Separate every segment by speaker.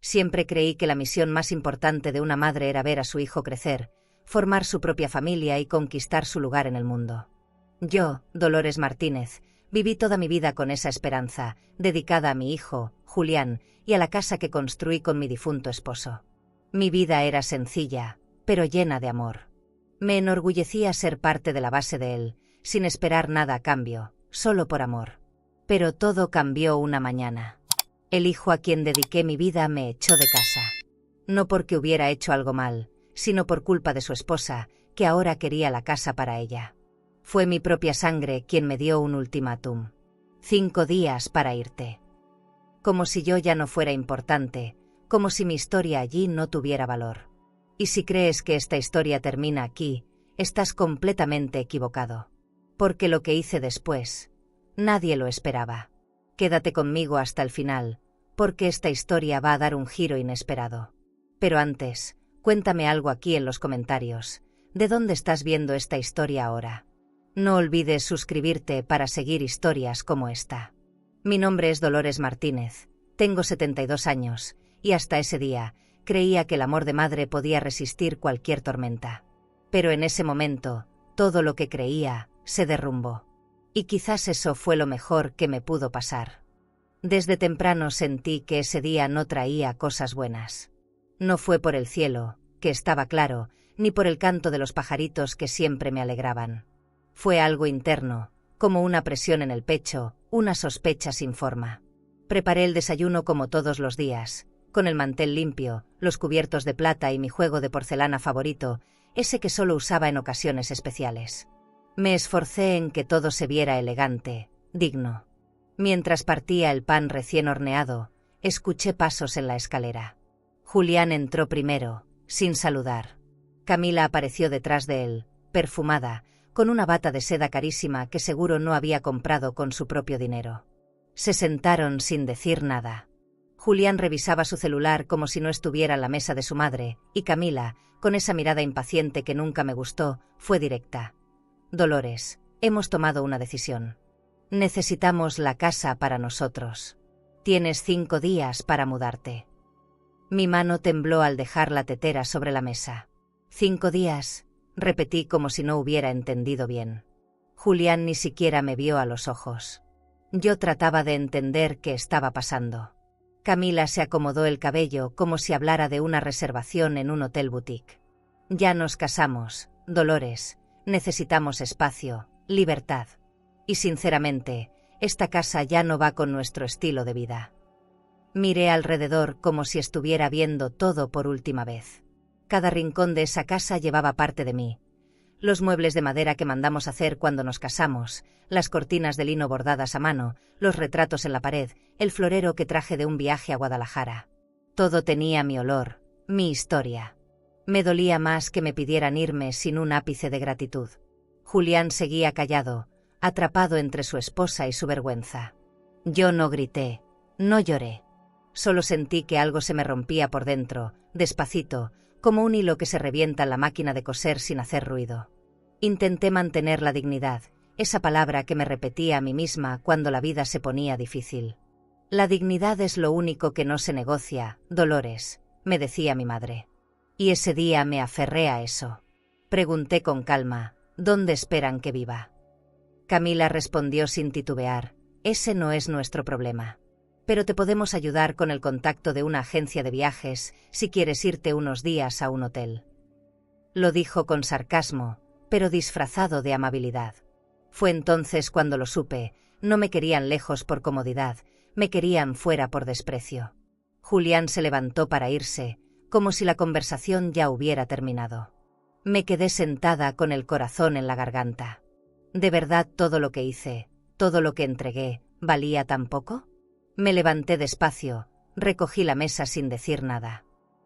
Speaker 1: Siempre creí que la misión más importante de una madre era ver a su hijo crecer, formar su propia familia y conquistar su lugar en el mundo. Yo, Dolores Martínez, viví toda mi vida con esa esperanza, dedicada a mi hijo, Julián, y a la casa que construí con mi difunto esposo. Mi vida era sencilla, pero llena de amor. Me enorgullecía ser parte de la base de él, sin esperar nada a cambio, solo por amor. Pero todo cambió una mañana. El hijo a quien dediqué mi vida me echó de casa. No porque hubiera hecho algo mal, sino por culpa de su esposa, que ahora quería la casa para ella. Fue mi propia sangre quien me dio un ultimátum. 5 días para irte. Como si yo ya no fuera importante, como si mi historia allí no tuviera valor. Y si crees que esta historia termina aquí, estás completamente equivocado. Porque lo que hice después, nadie lo esperaba. Quédate conmigo hasta el final, porque esta historia va a dar un giro inesperado. Pero antes, cuéntame algo aquí en los comentarios. ¿De dónde estás viendo esta historia ahora? No olvides suscribirte para seguir historias como esta. Mi nombre es Dolores Martínez, tengo 72 años, y hasta ese día, creía que el amor de madre podía resistir cualquier tormenta. Pero en ese momento, todo lo que creía, se derrumbó. Y quizás eso fue lo mejor que me pudo pasar. Desde temprano sentí que ese día no traía cosas buenas. No fue por el cielo, que estaba claro, ni por el canto de los pajaritos que siempre me alegraban. Fue algo interno, como una presión en el pecho, una sospecha sin forma. Preparé el desayuno como todos los días, con el mantel limpio, los cubiertos de plata y mi juego de porcelana favorito, ese que solo usaba en ocasiones especiales. Me esforcé en que todo se viera elegante, digno. Mientras partía el pan recién horneado, escuché pasos en la escalera. Julián entró primero, sin saludar. Camila apareció detrás de él, perfumada, con una bata de seda carísima que seguro no había comprado con su propio dinero. Se sentaron sin decir nada. Julián revisaba su celular como si no estuviera en la mesa de su madre, y Camila, con esa mirada impaciente que nunca me gustó, fue directa. Dolores, hemos tomado una decisión. Necesitamos la casa para nosotros. Tienes 5 días para mudarte. Mi mano tembló al dejar la tetera sobre la mesa. 5 días, repetí como si no hubiera entendido bien. Julián ni siquiera me vio a los ojos. Yo trataba de entender qué estaba pasando. Camila se acomodó el cabello como si hablara de una reservación en un hotel boutique. Ya nos casamos, Dolores, necesitamos espacio, libertad. Y sinceramente, esta casa ya no va con nuestro estilo de vida. Miré alrededor como si estuviera viendo todo por última vez. Cada rincón de esa casa llevaba parte de mí. Los muebles de madera que mandamos hacer cuando nos casamos, las cortinas de lino bordadas a mano, los retratos en la pared, el florero que traje de un viaje a Guadalajara. Todo tenía mi olor, mi historia. Me dolía más que me pidieran irme sin un ápice de gratitud. Julián seguía callado, atrapado entre su esposa y su vergüenza. Yo no grité, no lloré. Solo sentí que algo se me rompía por dentro, despacito, como un hilo que se revienta en la máquina de coser sin hacer ruido. Intenté mantener la dignidad, esa palabra que me repetía a mí misma cuando la vida se ponía difícil. La dignidad es lo único que no se negocia, Dolores, me decía mi madre. Y ese día me aferré a eso. Pregunté con calma, ¿dónde esperan que viva? Camila respondió sin titubear, ese no es nuestro problema. Pero te podemos ayudar con el contacto de una agencia de viajes si quieres irte unos días a un hotel. Lo dijo con sarcasmo, pero disfrazado de amabilidad. Fue entonces cuando lo supe, no me querían lejos por comodidad, me querían fuera por desprecio. Julián se levantó para irse, como si la conversación ya hubiera terminado. Me quedé sentada con el corazón en la garganta. ¿De verdad todo lo que hice, todo lo que entregué, valía tan poco? Me levanté despacio, recogí la mesa sin decir nada.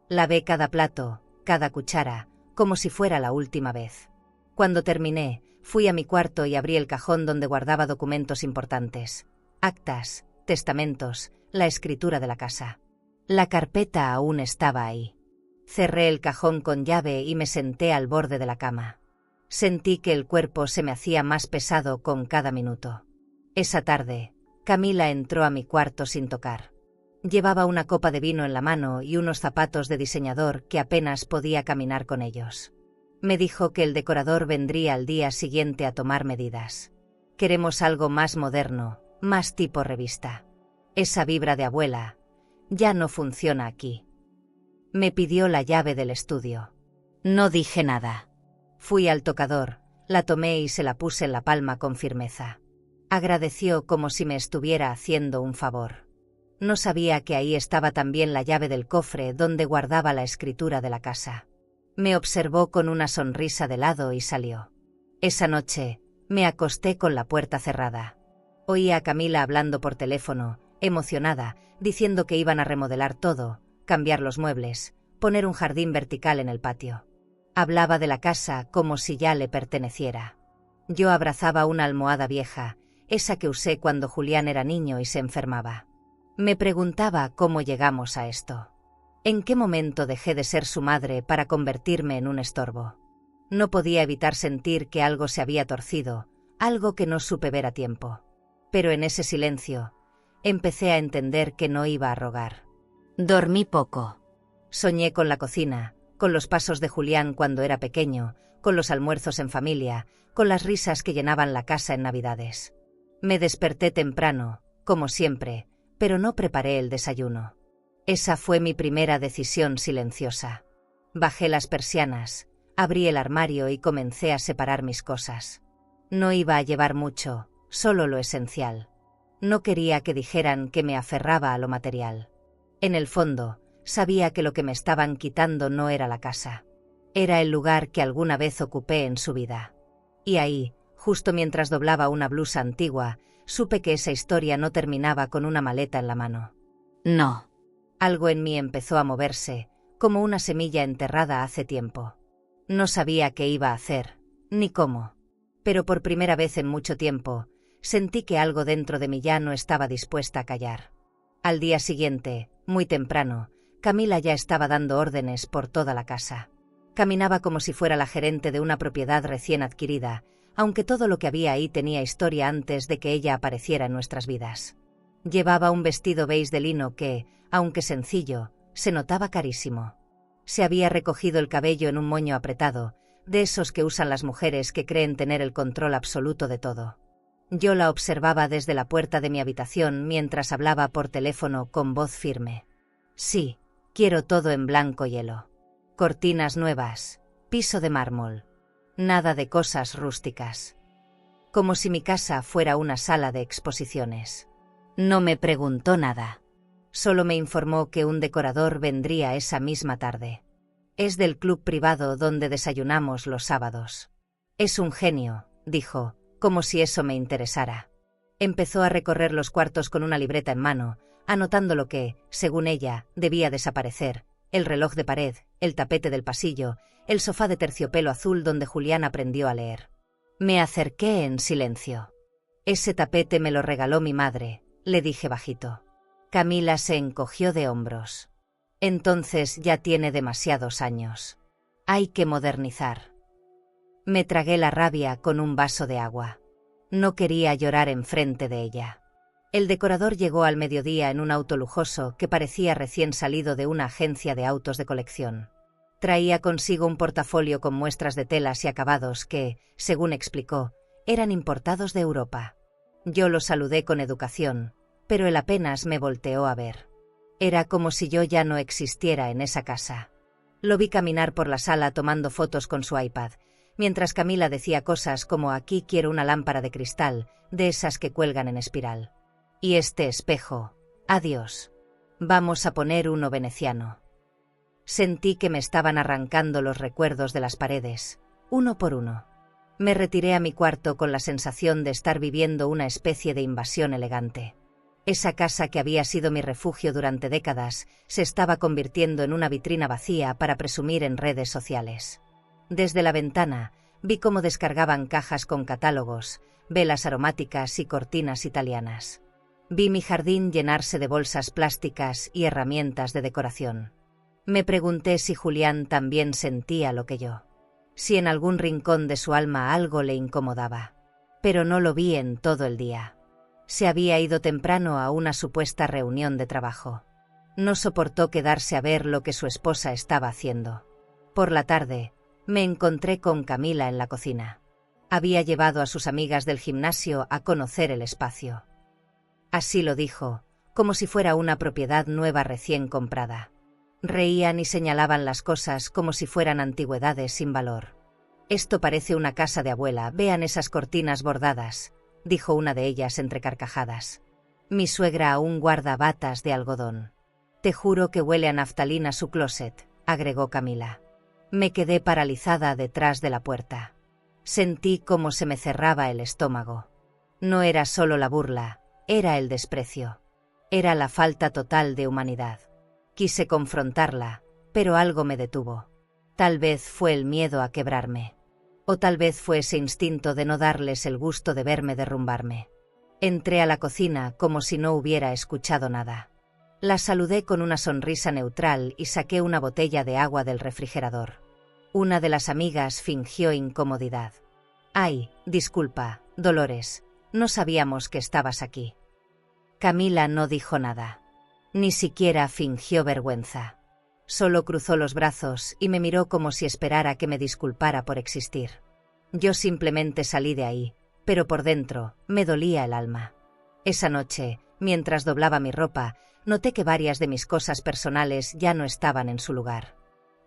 Speaker 1: Lavé cada plato, cada cuchara, como si fuera la última vez. Cuando terminé, fui a mi cuarto y abrí el cajón donde guardaba documentos importantes. Actas, testamentos, la escritura de la casa. La carpeta aún estaba ahí. Cerré el cajón con llave y me senté al borde de la cama. Sentí que el cuerpo se me hacía más pesado con cada minuto. Esa tarde, Camila entró a mi cuarto sin tocar. Llevaba una copa de vino en la mano y unos zapatos de diseñador que apenas podía caminar con ellos. Me dijo que el decorador vendría al día siguiente a tomar medidas. Queremos algo más moderno, más tipo revista. Esa vibra de abuela ya no funciona aquí. Me pidió la llave del estudio. No dije nada. Fui al tocador, la tomé y se la puse en la palma con firmeza. Agradeció como si me estuviera haciendo un favor. No sabía que ahí estaba también la llave del cofre donde guardaba la escritura de la casa. Me observó con una sonrisa de lado y salió. Esa noche, me acosté con la puerta cerrada. Oí a Camila hablando por teléfono, emocionada, diciendo que iban a remodelar todo, cambiar los muebles, poner un jardín vertical en el patio. Hablaba de la casa como si ya le perteneciera. Yo abrazaba una almohada vieja, esa que usé cuando Julián era niño y se enfermaba. Me preguntaba cómo llegamos a esto. ¿En qué momento dejé de ser su madre para convertirme en un estorbo? No podía evitar sentir que algo se había torcido, algo que no supe ver a tiempo. Pero en ese silencio, empecé a entender que no iba a rogar. Dormí poco. Soñé con la cocina, con los pasos de Julián cuando era pequeño, con los almuerzos en familia, con las risas que llenaban la casa en Navidades. Me desperté temprano, como siempre, pero no preparé el desayuno. Esa fue mi primera decisión silenciosa. Bajé las persianas, abrí el armario y comencé a separar mis cosas. No iba a llevar mucho, solo lo esencial. No quería que dijeran que me aferraba a lo material. En el fondo, sabía que lo que me estaban quitando no era la casa. Era el lugar que alguna vez ocupé en su vida. Y ahí, justo mientras doblaba una blusa antigua, supe que esa historia no terminaba con una maleta en la mano. No. Algo en mí empezó a moverse, como una semilla enterrada hace tiempo. No sabía qué iba a hacer, ni cómo. Pero por primera vez en mucho tiempo, sentí que algo dentro de mí ya no estaba dispuesta a callar. Al día siguiente, muy temprano, Camila ya estaba dando órdenes por toda la casa. Caminaba como si fuera la gerente de una propiedad recién adquirida, aunque todo lo que había ahí tenía historia antes de que ella apareciera en nuestras vidas. Llevaba un vestido beige de lino que, aunque sencillo, se notaba carísimo. Se había recogido el cabello en un moño apretado, de esos que usan las mujeres que creen tener el control absoluto de todo. Yo la observaba desde la puerta de mi habitación mientras hablaba por teléfono con voz firme. Sí, quiero todo en blanco hielo. Cortinas nuevas, piso de mármol. Nada de cosas rústicas. Como si mi casa fuera una sala de exposiciones. No me preguntó nada. Solo me informó que un decorador vendría esa misma tarde. Es del club privado donde desayunamos los sábados. Es un genio, dijo, como si eso me interesara. Empezó a recorrer los cuartos con una libreta en mano, anotando lo que, según ella, debía desaparecer: el reloj de pared, el tapete del pasillo, el sofá de terciopelo azul donde Julián aprendió a leer. Me acerqué en silencio. Ese tapete me lo regaló mi madre, le dije bajito. Camila se encogió de hombros. Entonces ya tiene demasiados años. Hay que modernizar. Me tragué la rabia con un vaso de agua. No quería llorar enfrente de ella. El decorador llegó al mediodía en un auto lujoso que parecía recién salido de una agencia de autos de colección. Traía consigo un portafolio con muestras de telas y acabados que, según explicó, eran importados de Europa. Yo lo saludé con educación, pero él apenas me volteó a ver. Era como si yo ya no existiera en esa casa. Lo vi caminar por la sala tomando fotos con su iPad, mientras Camila decía cosas como: aquí quiero una lámpara de cristal, de esas que cuelgan en espiral. Y este espejo, adiós. Vamos a poner uno veneciano. Sentí que me estaban arrancando los recuerdos de las paredes, uno por uno. Me retiré a mi cuarto con la sensación de estar viviendo una especie de invasión elegante. Esa casa que había sido mi refugio durante décadas se estaba convirtiendo en una vitrina vacía para presumir en redes sociales. Desde la ventana, vi cómo descargaban cajas con catálogos, velas aromáticas y cortinas italianas. Vi mi jardín llenarse de bolsas plásticas y herramientas de decoración. Me pregunté si Julián también sentía lo que yo. Si en algún rincón de su alma algo le incomodaba. Pero no lo vi en todo el día. Se había ido temprano a una supuesta reunión de trabajo. No soportó quedarse a ver lo que su esposa estaba haciendo. Por la tarde, me encontré con Camila en la cocina. Había llevado a sus amigas del gimnasio a conocer el espacio. Así lo dijo, como si fuera una propiedad nueva recién comprada. Reían y señalaban las cosas como si fueran antigüedades sin valor. «Esto parece una casa de abuela, vean esas cortinas bordadas», dijo una de ellas entre carcajadas. «Mi suegra aún guarda batas de algodón». «Te juro que huele a naftalina su closet», agregó Camila. Me quedé paralizada detrás de la puerta. Sentí cómo se me cerraba el estómago. No era solo la burla, era el desprecio. Era la falta total de humanidad. Quise confrontarla, pero algo me detuvo. Tal vez fue el miedo a quebrarme. O tal vez fue ese instinto de no darles el gusto de verme derrumbarme. Entré a la cocina como si no hubiera escuchado nada. La saludé con una sonrisa neutral y saqué una botella de agua del refrigerador. Una de las amigas fingió incomodidad. «Ay, disculpa, Dolores, no sabíamos que estabas aquí». Camila no dijo nada. Ni siquiera fingió vergüenza. Solo cruzó los brazos y me miró como si esperara que me disculpara por existir. Yo simplemente salí de ahí, pero por dentro me dolía el alma. Esa noche, mientras doblaba mi ropa, noté que varias de mis cosas personales ya no estaban en su lugar.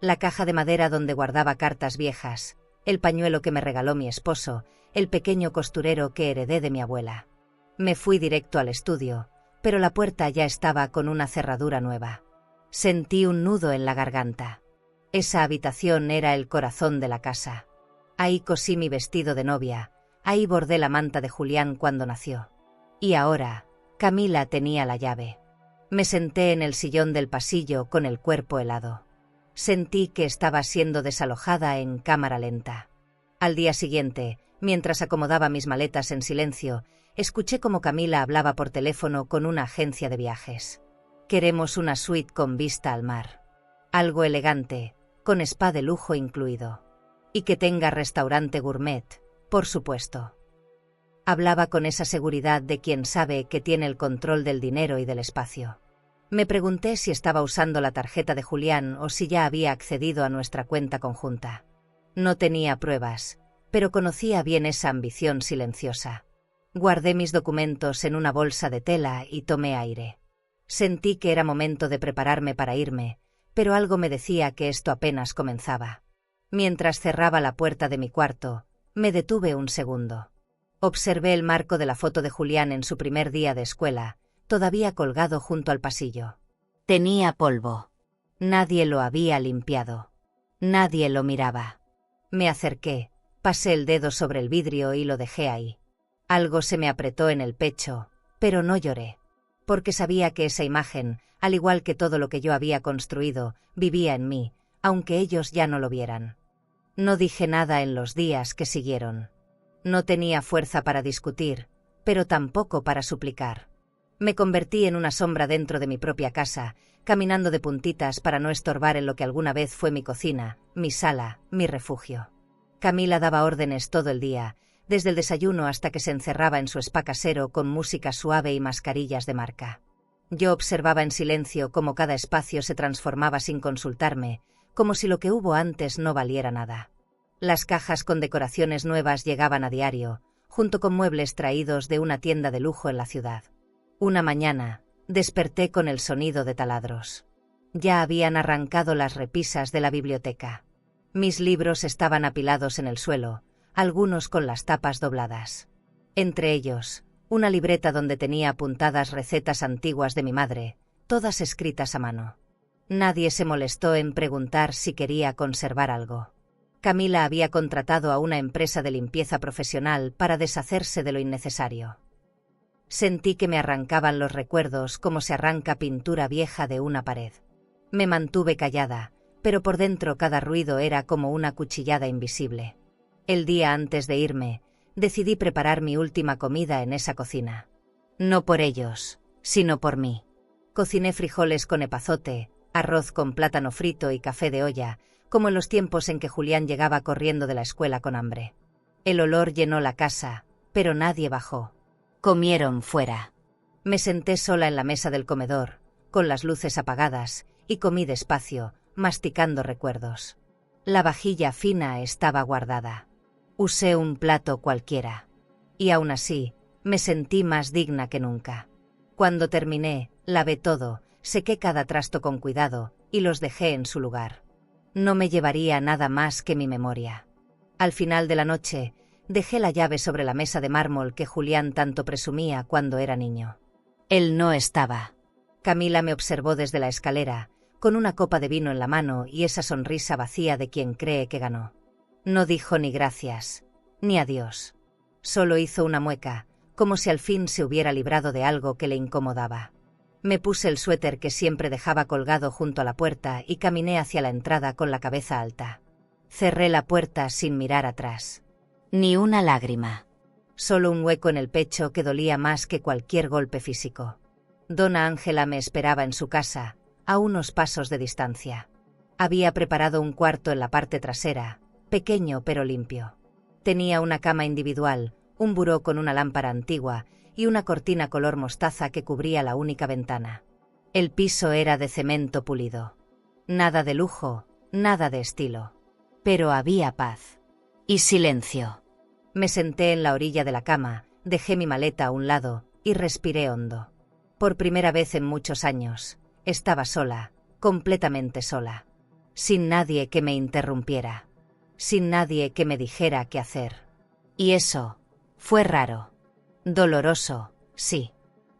Speaker 1: La caja de madera donde guardaba cartas viejas, el pañuelo que me regaló mi esposo, el pequeño costurero que heredé de mi abuela. Me fui directo al estudio, pero la puerta ya estaba con una cerradura nueva. Sentí un nudo en la garganta. Esa habitación era el corazón de la casa. Ahí cosí mi vestido de novia, ahí bordé la manta de Julián cuando nació. Y ahora, Camila tenía la llave. Me senté en el sillón del pasillo con el cuerpo helado. Sentí que estaba siendo desalojada en cámara lenta. Al día siguiente, mientras acomodaba mis maletas en silencio, escuché cómo Camila hablaba por teléfono con una agencia de viajes. «Queremos una suite con vista al mar. Algo elegante, con spa de lujo incluido. Y que tenga restaurante gourmet, por supuesto». Hablaba con esa seguridad de quien sabe que tiene el control del dinero y del espacio. Me pregunté si estaba usando la tarjeta de Julián o si ya había accedido a nuestra cuenta conjunta. No tenía pruebas, pero conocía bien esa ambición silenciosa. Guardé mis documentos en una bolsa de tela y tomé aire. Sentí que era momento de prepararme para irme, pero algo me decía que esto apenas comenzaba. Mientras cerraba la puerta de mi cuarto, me detuve un segundo. Observé el marco de la foto de Julián en su primer día de escuela, todavía colgado junto al pasillo. Tenía polvo. Nadie lo había limpiado. Nadie lo miraba. Me acerqué, pasé el dedo sobre el vidrio y lo dejé ahí. Algo se me apretó en el pecho, pero no lloré, porque sabía que esa imagen, al igual que todo lo que yo había construido, vivía en mí, aunque ellos ya no lo vieran. No dije nada en los días que siguieron. No tenía fuerza para discutir, pero tampoco para suplicar. Me convertí en una sombra dentro de mi propia casa, caminando de puntitas para no estorbar en lo que alguna vez fue mi cocina, mi sala, mi refugio. Camila daba órdenes todo el día, desde el desayuno hasta que se encerraba en su spa casero con música suave y mascarillas de marca. Yo observaba en silencio cómo cada espacio se transformaba sin consultarme, como si lo que hubo antes no valiera nada. Las cajas con decoraciones nuevas llegaban a diario, junto con muebles traídos de una tienda de lujo en la ciudad. Una mañana, desperté con el sonido de taladros. Ya habían arrancado las repisas de la biblioteca. Mis libros estaban apilados en el suelo, algunos con las tapas dobladas. Entre ellos, una libreta donde tenía apuntadas recetas antiguas de mi madre, todas escritas a mano. Nadie se molestó en preguntar si quería conservar algo. Camila había contratado a una empresa de limpieza profesional para deshacerse de lo innecesario. Sentí que me arrancaban los recuerdos como se arranca pintura vieja de una pared. Me mantuve callada, pero por dentro cada ruido era como una cuchillada invisible. El día antes de irme, decidí preparar mi última comida en esa cocina. No por ellos, sino por mí. Cociné frijoles con epazote, arroz con plátano frito y café de olla, como en los tiempos en que Julián llegaba corriendo de la escuela con hambre. El olor llenó la casa, pero nadie bajó. Comieron fuera. Me senté sola en la mesa del comedor, con las luces apagadas, y comí despacio, masticando recuerdos. La vajilla fina estaba guardada. Usé un plato cualquiera. Y aún así, me sentí más digna que nunca. Cuando terminé, lavé todo, sequé cada trasto con cuidado, y los dejé en su lugar. No me llevaría nada más que mi memoria. Al final de la noche, dejé la llave sobre la mesa de mármol que Julián tanto presumía cuando era niño. Él no estaba. Camila me observó desde la escalera, con una copa de vino en la mano y esa sonrisa vacía de quien cree que ganó. No dijo ni gracias, ni adiós. Solo hizo una mueca, como si al fin se hubiera librado de algo que le incomodaba. Me puse el suéter que siempre dejaba colgado junto a la puerta y caminé hacia la entrada con la cabeza alta. Cerré la puerta sin mirar atrás. Ni una lágrima. Solo un hueco en el pecho que dolía más que cualquier golpe físico. Dona Ángela me esperaba en su casa, a unos pasos de distancia. Había preparado un cuarto en la parte trasera, pequeño pero limpio. Tenía una cama individual, un buró con una lámpara antigua y una cortina color mostaza que cubría la única ventana. El piso era de cemento pulido. Nada de lujo, nada de estilo. Pero había paz. Y silencio. Me senté en la orilla de la cama, dejé mi maleta a un lado y respiré hondo. Por primera vez en muchos años, estaba sola, completamente sola. Sin nadie que me interrumpiera. Sin nadie que me dijera qué hacer. Y eso fue raro. Doloroso, sí.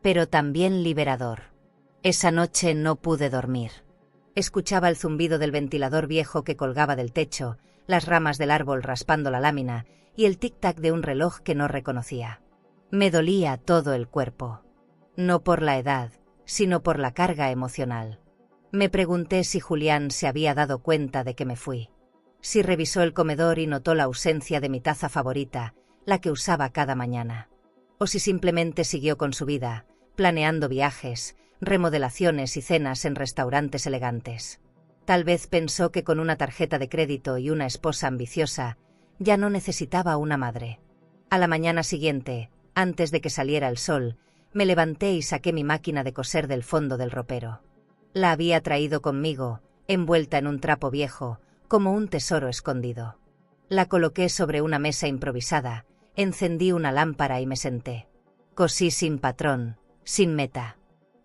Speaker 1: Pero también liberador. Esa noche no pude dormir. Escuchaba el zumbido del ventilador viejo que colgaba del techo, las ramas del árbol raspando la lámina y el tic-tac de un reloj que no reconocía. Me dolía todo el cuerpo. No por la edad, sino por la carga emocional. Me pregunté si Julián se había dado cuenta de que me fui. Si revisó el comedor y notó la ausencia de mi taza favorita, la que usaba cada mañana. O si simplemente siguió con su vida, planeando viajes, remodelaciones y cenas en restaurantes elegantes. Tal vez pensó que con una tarjeta de crédito y una esposa ambiciosa, ya no necesitaba una madre. A la mañana siguiente, antes de que saliera el sol, me levanté y saqué mi máquina de coser del fondo del ropero. La había traído conmigo, envuelta en un trapo viejo, como un tesoro escondido. La coloqué sobre una mesa improvisada, encendí una lámpara y me senté. Cosí sin patrón, sin meta.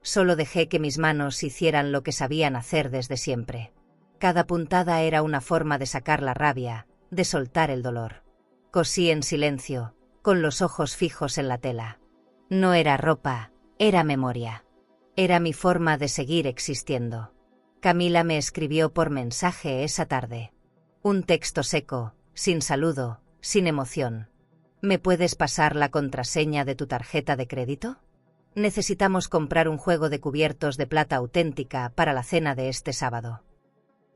Speaker 1: Solo dejé que mis manos hicieran lo que sabían hacer desde siempre. Cada puntada era una forma de sacar la rabia, de soltar el dolor. Cosí en silencio, con los ojos fijos en la tela. No era ropa, era memoria. Era mi forma de seguir existiendo. Camila me escribió por mensaje esa tarde. Un texto seco, sin saludo, sin emoción. ¿Me puedes pasar la contraseña de tu tarjeta de crédito? Necesitamos comprar un juego de cubiertos de plata auténtica para la cena de este sábado.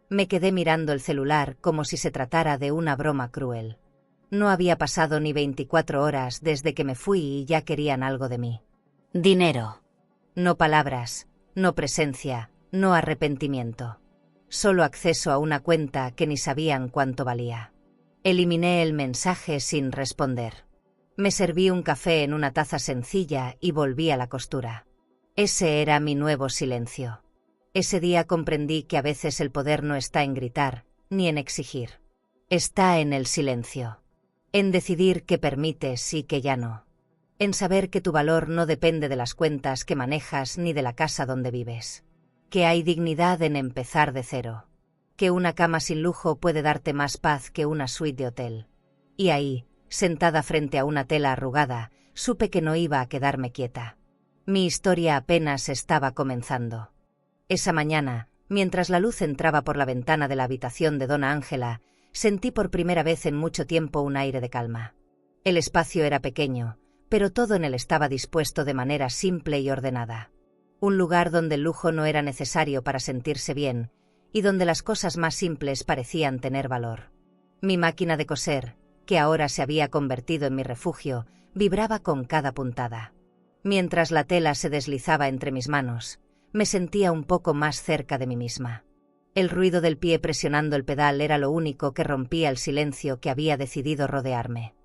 Speaker 1: Me quedé mirando el celular como si se tratara de una broma cruel. No había pasado ni 24 horas desde que me fui y ya querían algo de mí. Dinero. No palabras, no presencia, no arrepentimiento. Solo acceso a una cuenta que ni sabían cuánto valía. Eliminé el mensaje sin responder. Me serví un café en una taza sencilla y volví a la costura. Ese era mi nuevo silencio. Ese día comprendí que a veces el poder no está en gritar, ni en exigir. Está en el silencio. En decidir qué permites y qué ya no. En saber que tu valor no depende de las cuentas que manejas ni de la casa donde vives. Que hay dignidad en empezar de cero. Que una cama sin lujo puede darte más paz que una suite de hotel. Y ahí, sentada frente a una tela arrugada, supe que no iba a quedarme quieta. Mi historia apenas estaba comenzando. Esa mañana, mientras la luz entraba por la ventana de la habitación de Dona Ángela, sentí por primera vez en mucho tiempo un aire de calma. El espacio era pequeño, pero todo en él estaba dispuesto de manera simple y ordenada. Un lugar donde el lujo no era necesario para sentirse bien, y donde las cosas más simples parecían tener valor. Mi máquina de coser, que ahora se había convertido en mi refugio, vibraba con cada puntada. Mientras la tela se deslizaba entre mis manos, me sentía un poco más cerca de mí misma. El ruido del pie presionando el pedal era lo único que rompía el silencio que había decidido rodearme.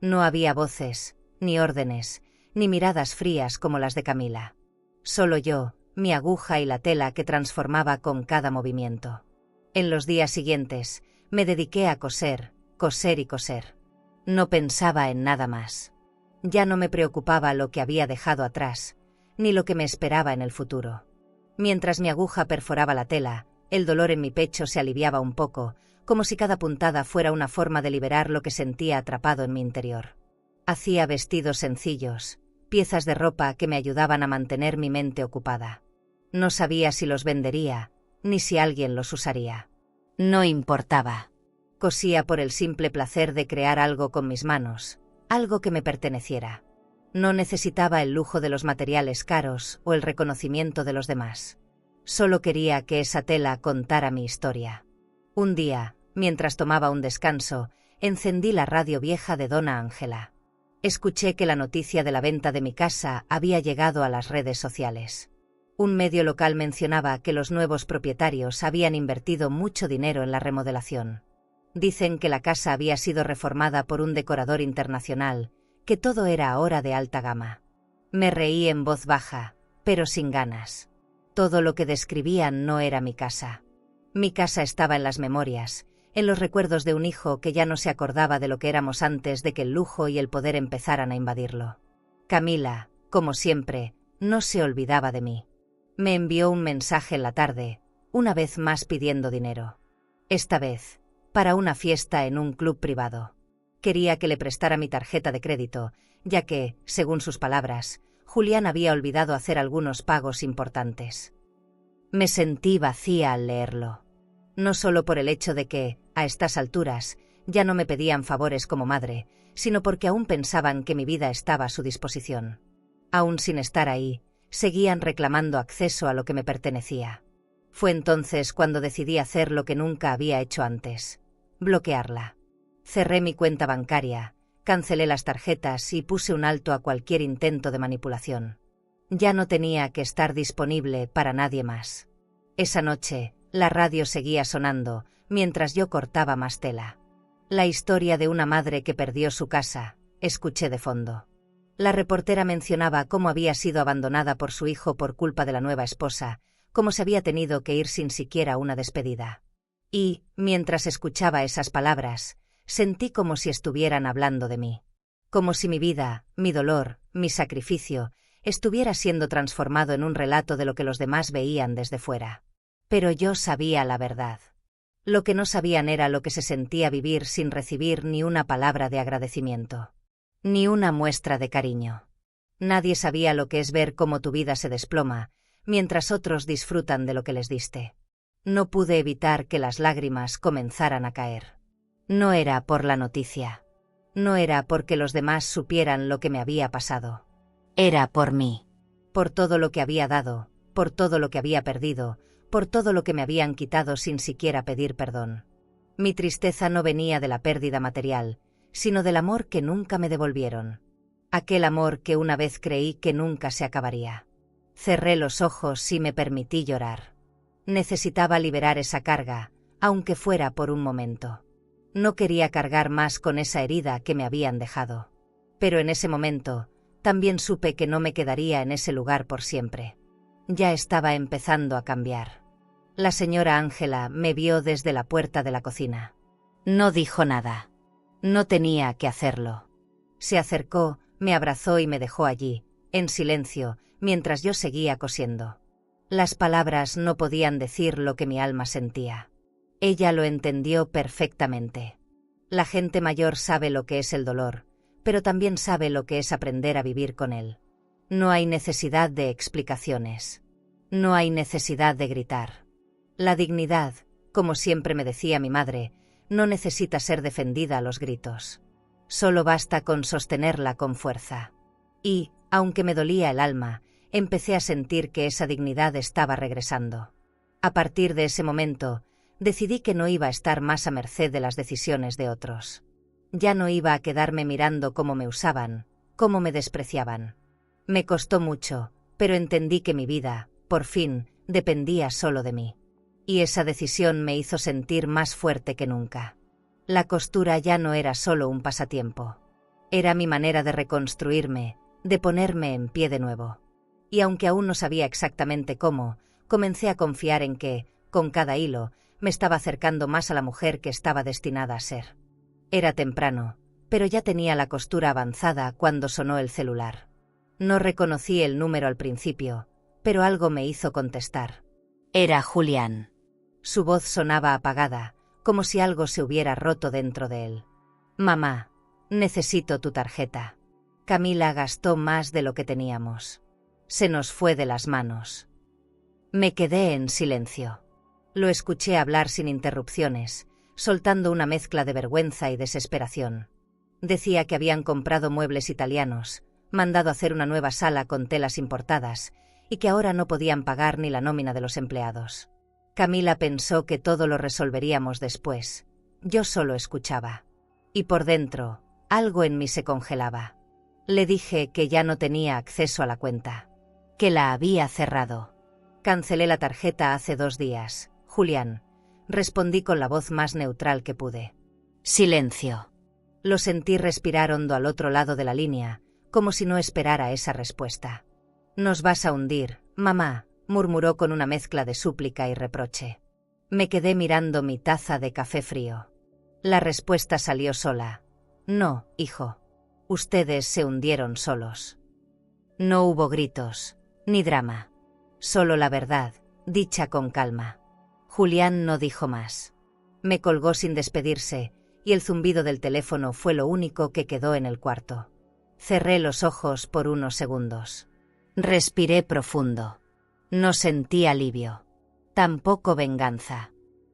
Speaker 1: No había voces, ni órdenes, ni miradas frías como las de Camila. Solo yo, mi aguja y la tela que transformaba con cada movimiento. En los días siguientes, me dediqué a coser, coser y coser. No pensaba en nada más. Ya no me preocupaba lo que había dejado atrás, ni lo que me esperaba en el futuro. Mientras mi aguja perforaba la tela, el dolor en mi pecho se aliviaba un poco, como si cada puntada fuera una forma de liberar lo que sentía atrapado en mi interior. Hacía vestidos sencillos, piezas de ropa que me ayudaban a mantener mi mente ocupada. No sabía si los vendería, ni si alguien los usaría. No importaba. Cosía por el simple placer de crear algo con mis manos, algo que me perteneciera. No necesitaba el lujo de los materiales caros o el reconocimiento de los demás. Solo quería que esa tela contara mi historia. Un día, mientras tomaba un descanso, encendí la radio vieja de Dona Ángela. Escuché que la noticia de la venta de mi casa había llegado a las redes sociales. Un medio local mencionaba que los nuevos propietarios habían invertido mucho dinero en la remodelación. Dicen que la casa había sido reformada por un decorador internacional, que todo era ahora de alta gama. Me reí en voz baja, pero sin ganas. Todo lo que describían no era mi casa. Mi casa estaba en las memorias, en los recuerdos de un hijo que ya no se acordaba de lo que éramos antes de que el lujo y el poder empezaran a invadirlo. Camila, como siempre, no se olvidaba de mí. Me envió un mensaje en la tarde, una vez más pidiendo dinero. Esta vez, para una fiesta en un club privado. Quería que le prestara mi tarjeta de crédito, ya que, según sus palabras, Julián había olvidado hacer algunos pagos importantes. Me sentí vacía al leerlo. No solo por el hecho de que, a estas alturas, ya no me pedían favores como madre, sino porque aún pensaban que mi vida estaba a su disposición. Aún sin estar ahí, seguían reclamando acceso a lo que me pertenecía. Fue entonces cuando decidí hacer lo que nunca había hecho antes: bloquearla. Cerré mi cuenta bancaria, cancelé las tarjetas y puse un alto a cualquier intento de manipulación. Ya no tenía que estar disponible para nadie más. Esa noche, la radio seguía sonando, mientras yo cortaba más tela. La historia de una madre que perdió su casa, escuché de fondo. La reportera mencionaba cómo había sido abandonada por su hijo por culpa de la nueva esposa, cómo se había tenido que ir sin siquiera una despedida. Y, mientras escuchaba esas palabras, sentí como si estuvieran hablando de mí. Como si mi vida, mi dolor, mi sacrificio, estuviera siendo transformado en un relato de lo que los demás veían desde fuera. Pero yo sabía la verdad. Lo que no sabían era lo que se sentía vivir sin recibir ni una palabra de agradecimiento. Ni una muestra de cariño. Nadie sabía lo que es ver cómo tu vida se desploma, mientras otros disfrutan de lo que les diste. No pude evitar que las lágrimas comenzaran a caer. No era por la noticia. No era porque los demás supieran lo que me había pasado. Era por mí. Por todo lo que había dado, por todo lo que había perdido, por todo lo que me habían quitado sin siquiera pedir perdón. Mi tristeza no venía de la pérdida material, sino del amor que nunca me devolvieron. Aquel amor que una vez creí que nunca se acabaría. Cerré los ojos y me permití llorar. Necesitaba liberar esa carga, aunque fuera por un momento. No quería cargar más con esa herida que me habían dejado. Pero en ese momento, también supe que no me quedaría en ese lugar por siempre. Ya estaba empezando a cambiar. La señora Ángela me vio desde la puerta de la cocina. No dijo nada. No tenía que hacerlo. Se acercó, me abrazó y me dejó allí, en silencio, mientras yo seguía cosiendo. Las palabras no podían decir lo que mi alma sentía. Ella lo entendió perfectamente. La gente mayor sabe lo que es el dolor, pero también sabe lo que es aprender a vivir con él. No hay necesidad de explicaciones. No hay necesidad de gritar. La dignidad, como siempre me decía mi madre, no necesita ser defendida a los gritos. Solo basta con sostenerla con fuerza. Y, aunque me dolía el alma, empecé a sentir que esa dignidad estaba regresando. A partir de ese momento, decidí que no iba a estar más a merced de las decisiones de otros. Ya no iba a quedarme mirando cómo me usaban, cómo me despreciaban. Me costó mucho, pero entendí que mi vida, por fin, dependía solo de mí. Y esa decisión me hizo sentir más fuerte que nunca. La costura ya no era solo un pasatiempo. Era mi manera de reconstruirme, de ponerme en pie de nuevo. Y aunque aún no sabía exactamente cómo, comencé a confiar en que, con cada hilo, me estaba acercando más a la mujer que estaba destinada a ser. Era temprano, pero ya tenía la costura avanzada cuando sonó el celular. No reconocí el número al principio, pero algo me hizo contestar. Era Julián. Su voz sonaba apagada, como si algo se hubiera roto dentro de él. Mamá, necesito tu tarjeta. Camila gastó más de lo que teníamos. Se nos fue de las manos. Me quedé en silencio. Lo escuché hablar sin interrupciones, soltando una mezcla de vergüenza y desesperación. Decía que habían comprado muebles italianos, mandado hacer una nueva sala con telas importadas, y que ahora no podían pagar ni la nómina de los empleados. Camila pensó que todo lo resolveríamos después. Yo solo escuchaba. Y por dentro, algo en mí se congelaba. Le dije que ya no tenía acceso a la cuenta, que la había cerrado. Cancelé la tarjeta hace 2 días, Julián. Respondí con la voz más neutral que pude. Silencio. Lo sentí respirar hondo al otro lado de la línea, como si no esperara esa respuesta. Nos vas a hundir, mamá, murmuró con una mezcla de súplica y reproche. Me quedé mirando mi taza de café frío. La respuesta salió sola. No, hijo. Ustedes se hundieron solos. No hubo gritos, ni drama. Solo la verdad, dicha con calma. Julián no dijo más. Me colgó sin despedirse, y el zumbido del teléfono fue lo único que quedó en el cuarto. Cerré los ojos por unos segundos. Respiré profundo. No sentí alivio. Tampoco venganza.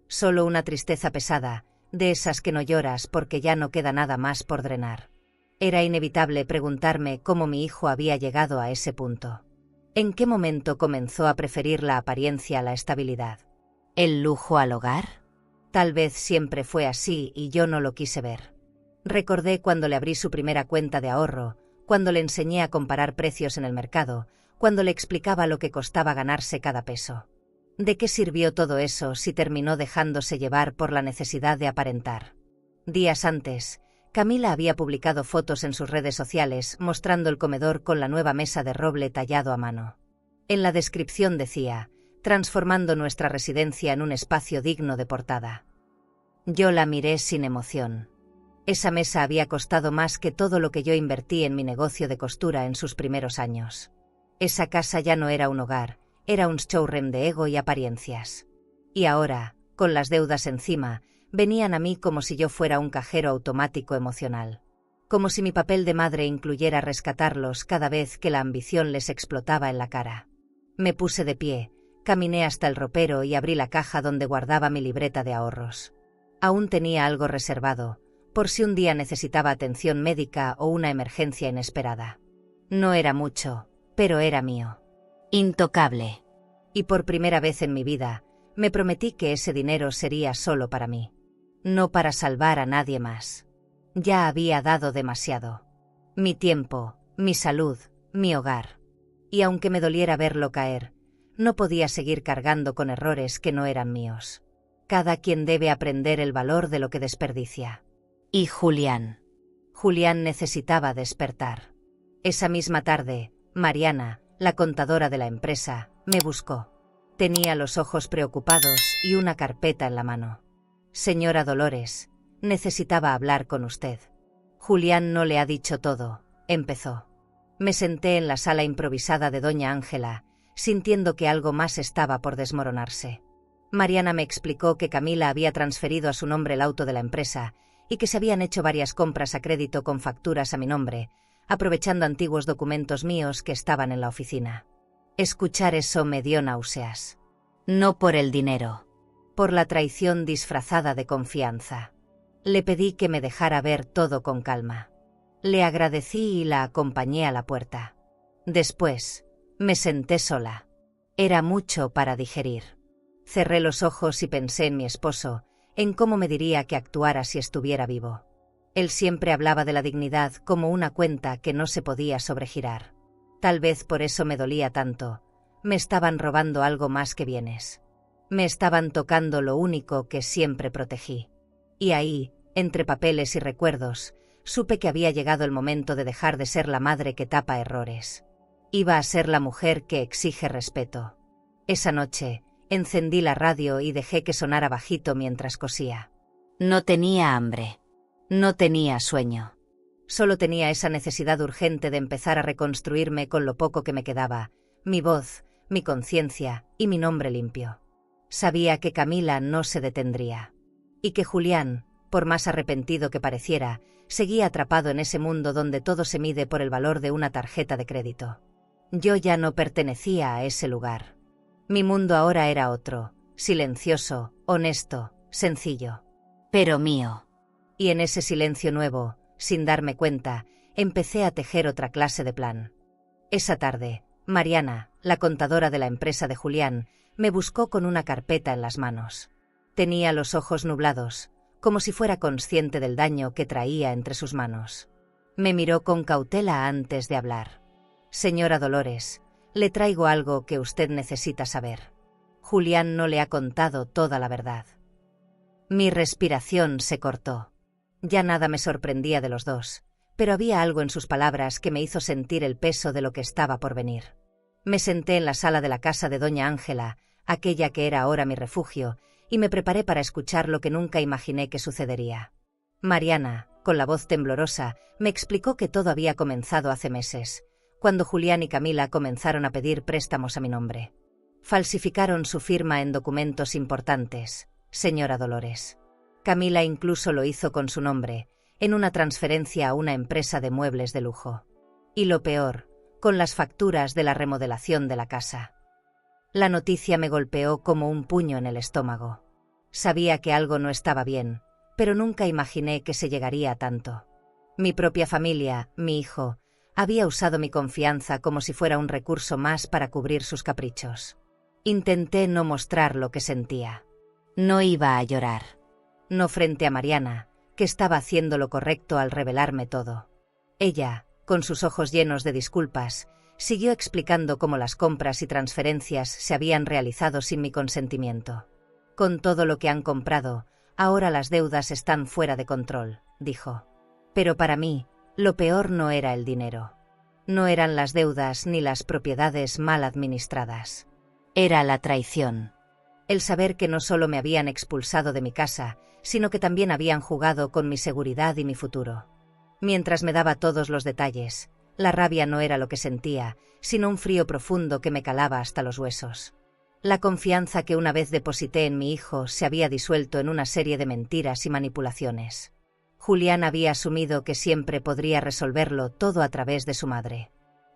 Speaker 1: Solo una tristeza pesada, de esas que no lloras porque ya no queda nada más por drenar. Era inevitable preguntarme cómo mi hijo había llegado a ese punto. ¿En qué momento comenzó a preferir la apariencia a la estabilidad? ¿El lujo al hogar? Tal vez siempre fue así y yo no lo quise ver. Recordé cuando le abrí su primera cuenta de ahorro, cuando le enseñé a comparar precios en el mercado, cuando le explicaba lo que costaba ganarse cada peso. ¿De qué sirvió todo eso si terminó dejándose llevar por la necesidad de aparentar? Días antes, Camila había publicado fotos en sus redes sociales mostrando el comedor con la nueva mesa de roble tallado a mano. En la descripción decía, transformando nuestra residencia en un espacio digno de portada. Yo la miré sin emoción. Esa mesa había costado más que todo lo que yo invertí en mi negocio de costura en sus primeros años. Esa casa ya no era un hogar, era un showroom de ego y apariencias. Y ahora, con las deudas encima, venían a mí como si yo fuera un cajero automático emocional. Como si mi papel de madre incluyera rescatarlos cada vez que la ambición les explotaba en la cara. Me puse de pie, caminé hasta el ropero y abrí la caja donde guardaba mi libreta de ahorros. Aún tenía algo reservado, por si un día necesitaba atención médica o una emergencia inesperada. No era mucho, pero era mío. Intocable. Y por primera vez en mi vida, me prometí que ese dinero sería solo para mí. No para salvar a nadie más. Ya había dado demasiado. Mi tiempo, mi salud, mi hogar. Y aunque me doliera verlo caer, no podía seguir cargando con errores que no eran míos. Cada quien debe aprender el valor de lo que desperdicia. Y Julián. Julián necesitaba despertar. Esa misma tarde, Mariana, la contadora de la empresa, me buscó. Tenía los ojos preocupados y una carpeta en la mano. Señora Dolores, necesitaba hablar con usted. Julián no le ha dicho todo, empezó. Me senté en la sala improvisada de doña Ángela, sintiendo que algo más estaba por desmoronarse. Mariana me explicó que Camila había transferido a su nombre el auto de la empresa y que se habían hecho varias compras a crédito con facturas a mi nombre, aprovechando antiguos documentos míos que estaban en la oficina. Escuchar eso me dio náuseas. No por el dinero, por la traición disfrazada de confianza. Le pedí que me dejara ver todo con calma. Le agradecí y la acompañé a la puerta. Después, me senté sola. Era mucho para digerir. Cerré los ojos y pensé en mi esposo, en cómo me diría que actuara si estuviera vivo. Él siempre hablaba de la dignidad como una cuenta que no se podía sobregirar. Tal vez por eso me dolía tanto. Me estaban robando algo más que bienes. Me estaban tocando lo único que siempre protegí. Y ahí, entre papeles y recuerdos, supe que había llegado el momento de dejar de ser la madre que tapa errores. Iba a ser la mujer que exige respeto. Esa noche, encendí la radio y dejé que sonara bajito mientras cosía. No tenía hambre. No tenía sueño. Solo tenía esa necesidad urgente de empezar a reconstruirme con lo poco que me quedaba, mi voz, mi conciencia y mi nombre limpio. Sabía que Camila no se detendría. Y que Julián, por más arrepentido que pareciera, seguía atrapado en ese mundo donde todo se mide por el valor de una tarjeta de crédito. Yo ya no pertenecía a ese lugar. Mi mundo ahora era otro, silencioso, honesto, sencillo. Pero mío. Y en ese silencio nuevo, sin darme cuenta, empecé a tejer otra clase de plan. Esa tarde, Mariana, la contadora de la empresa de Julián, me buscó con una carpeta en las manos. Tenía los ojos nublados, como si fuera consciente del daño que traía entre sus manos. Me miró con cautela antes de hablar. Señora Dolores, le traigo algo que usted necesita saber. Julián no le ha contado toda la verdad. Mi respiración se cortó. Ya nada me sorprendía de los dos, pero había algo en sus palabras que me hizo sentir el peso de lo que estaba por venir. Me senté en la sala de la casa de doña Ángela, aquella que era ahora mi refugio, y me preparé para escuchar lo que nunca imaginé que sucedería. Mariana, con la voz temblorosa, me explicó que todo había comenzado hace meses, cuando Julián y Camila comenzaron a pedir préstamos a mi nombre. Falsificaron su firma en documentos importantes, señora Dolores. Camila incluso lo hizo con su nombre, en una transferencia a una empresa de muebles de lujo. Y lo peor, con las facturas de la remodelación de la casa. La noticia me golpeó como un puño en el estómago. Sabía que algo no estaba bien, pero nunca imaginé que se llegaría a tanto. Mi propia familia, mi hijo, había usado mi confianza como si fuera un recurso más para cubrir sus caprichos. Intenté no mostrar lo que sentía. No iba a llorar. No frente a Mariana, que estaba haciendo lo correcto al revelarme todo. Ella, con sus ojos llenos de disculpas, siguió explicando cómo las compras y transferencias se habían realizado sin mi consentimiento. Con todo lo que han comprado, ahora las deudas están fuera de control, dijo. Pero para mí, lo peor no era el dinero. No eran las deudas ni las propiedades mal administradas. Era la traición. El saber que no solo me habían expulsado de mi casa, sino que también habían jugado con mi seguridad y mi futuro. Mientras me daba todos los detalles, la rabia no era lo que sentía, sino un frío profundo que me calaba hasta los huesos. La confianza que una vez deposité en mi hijo se había disuelto en una serie de mentiras y manipulaciones. Julián había asumido que siempre podría resolverlo todo a través de su madre.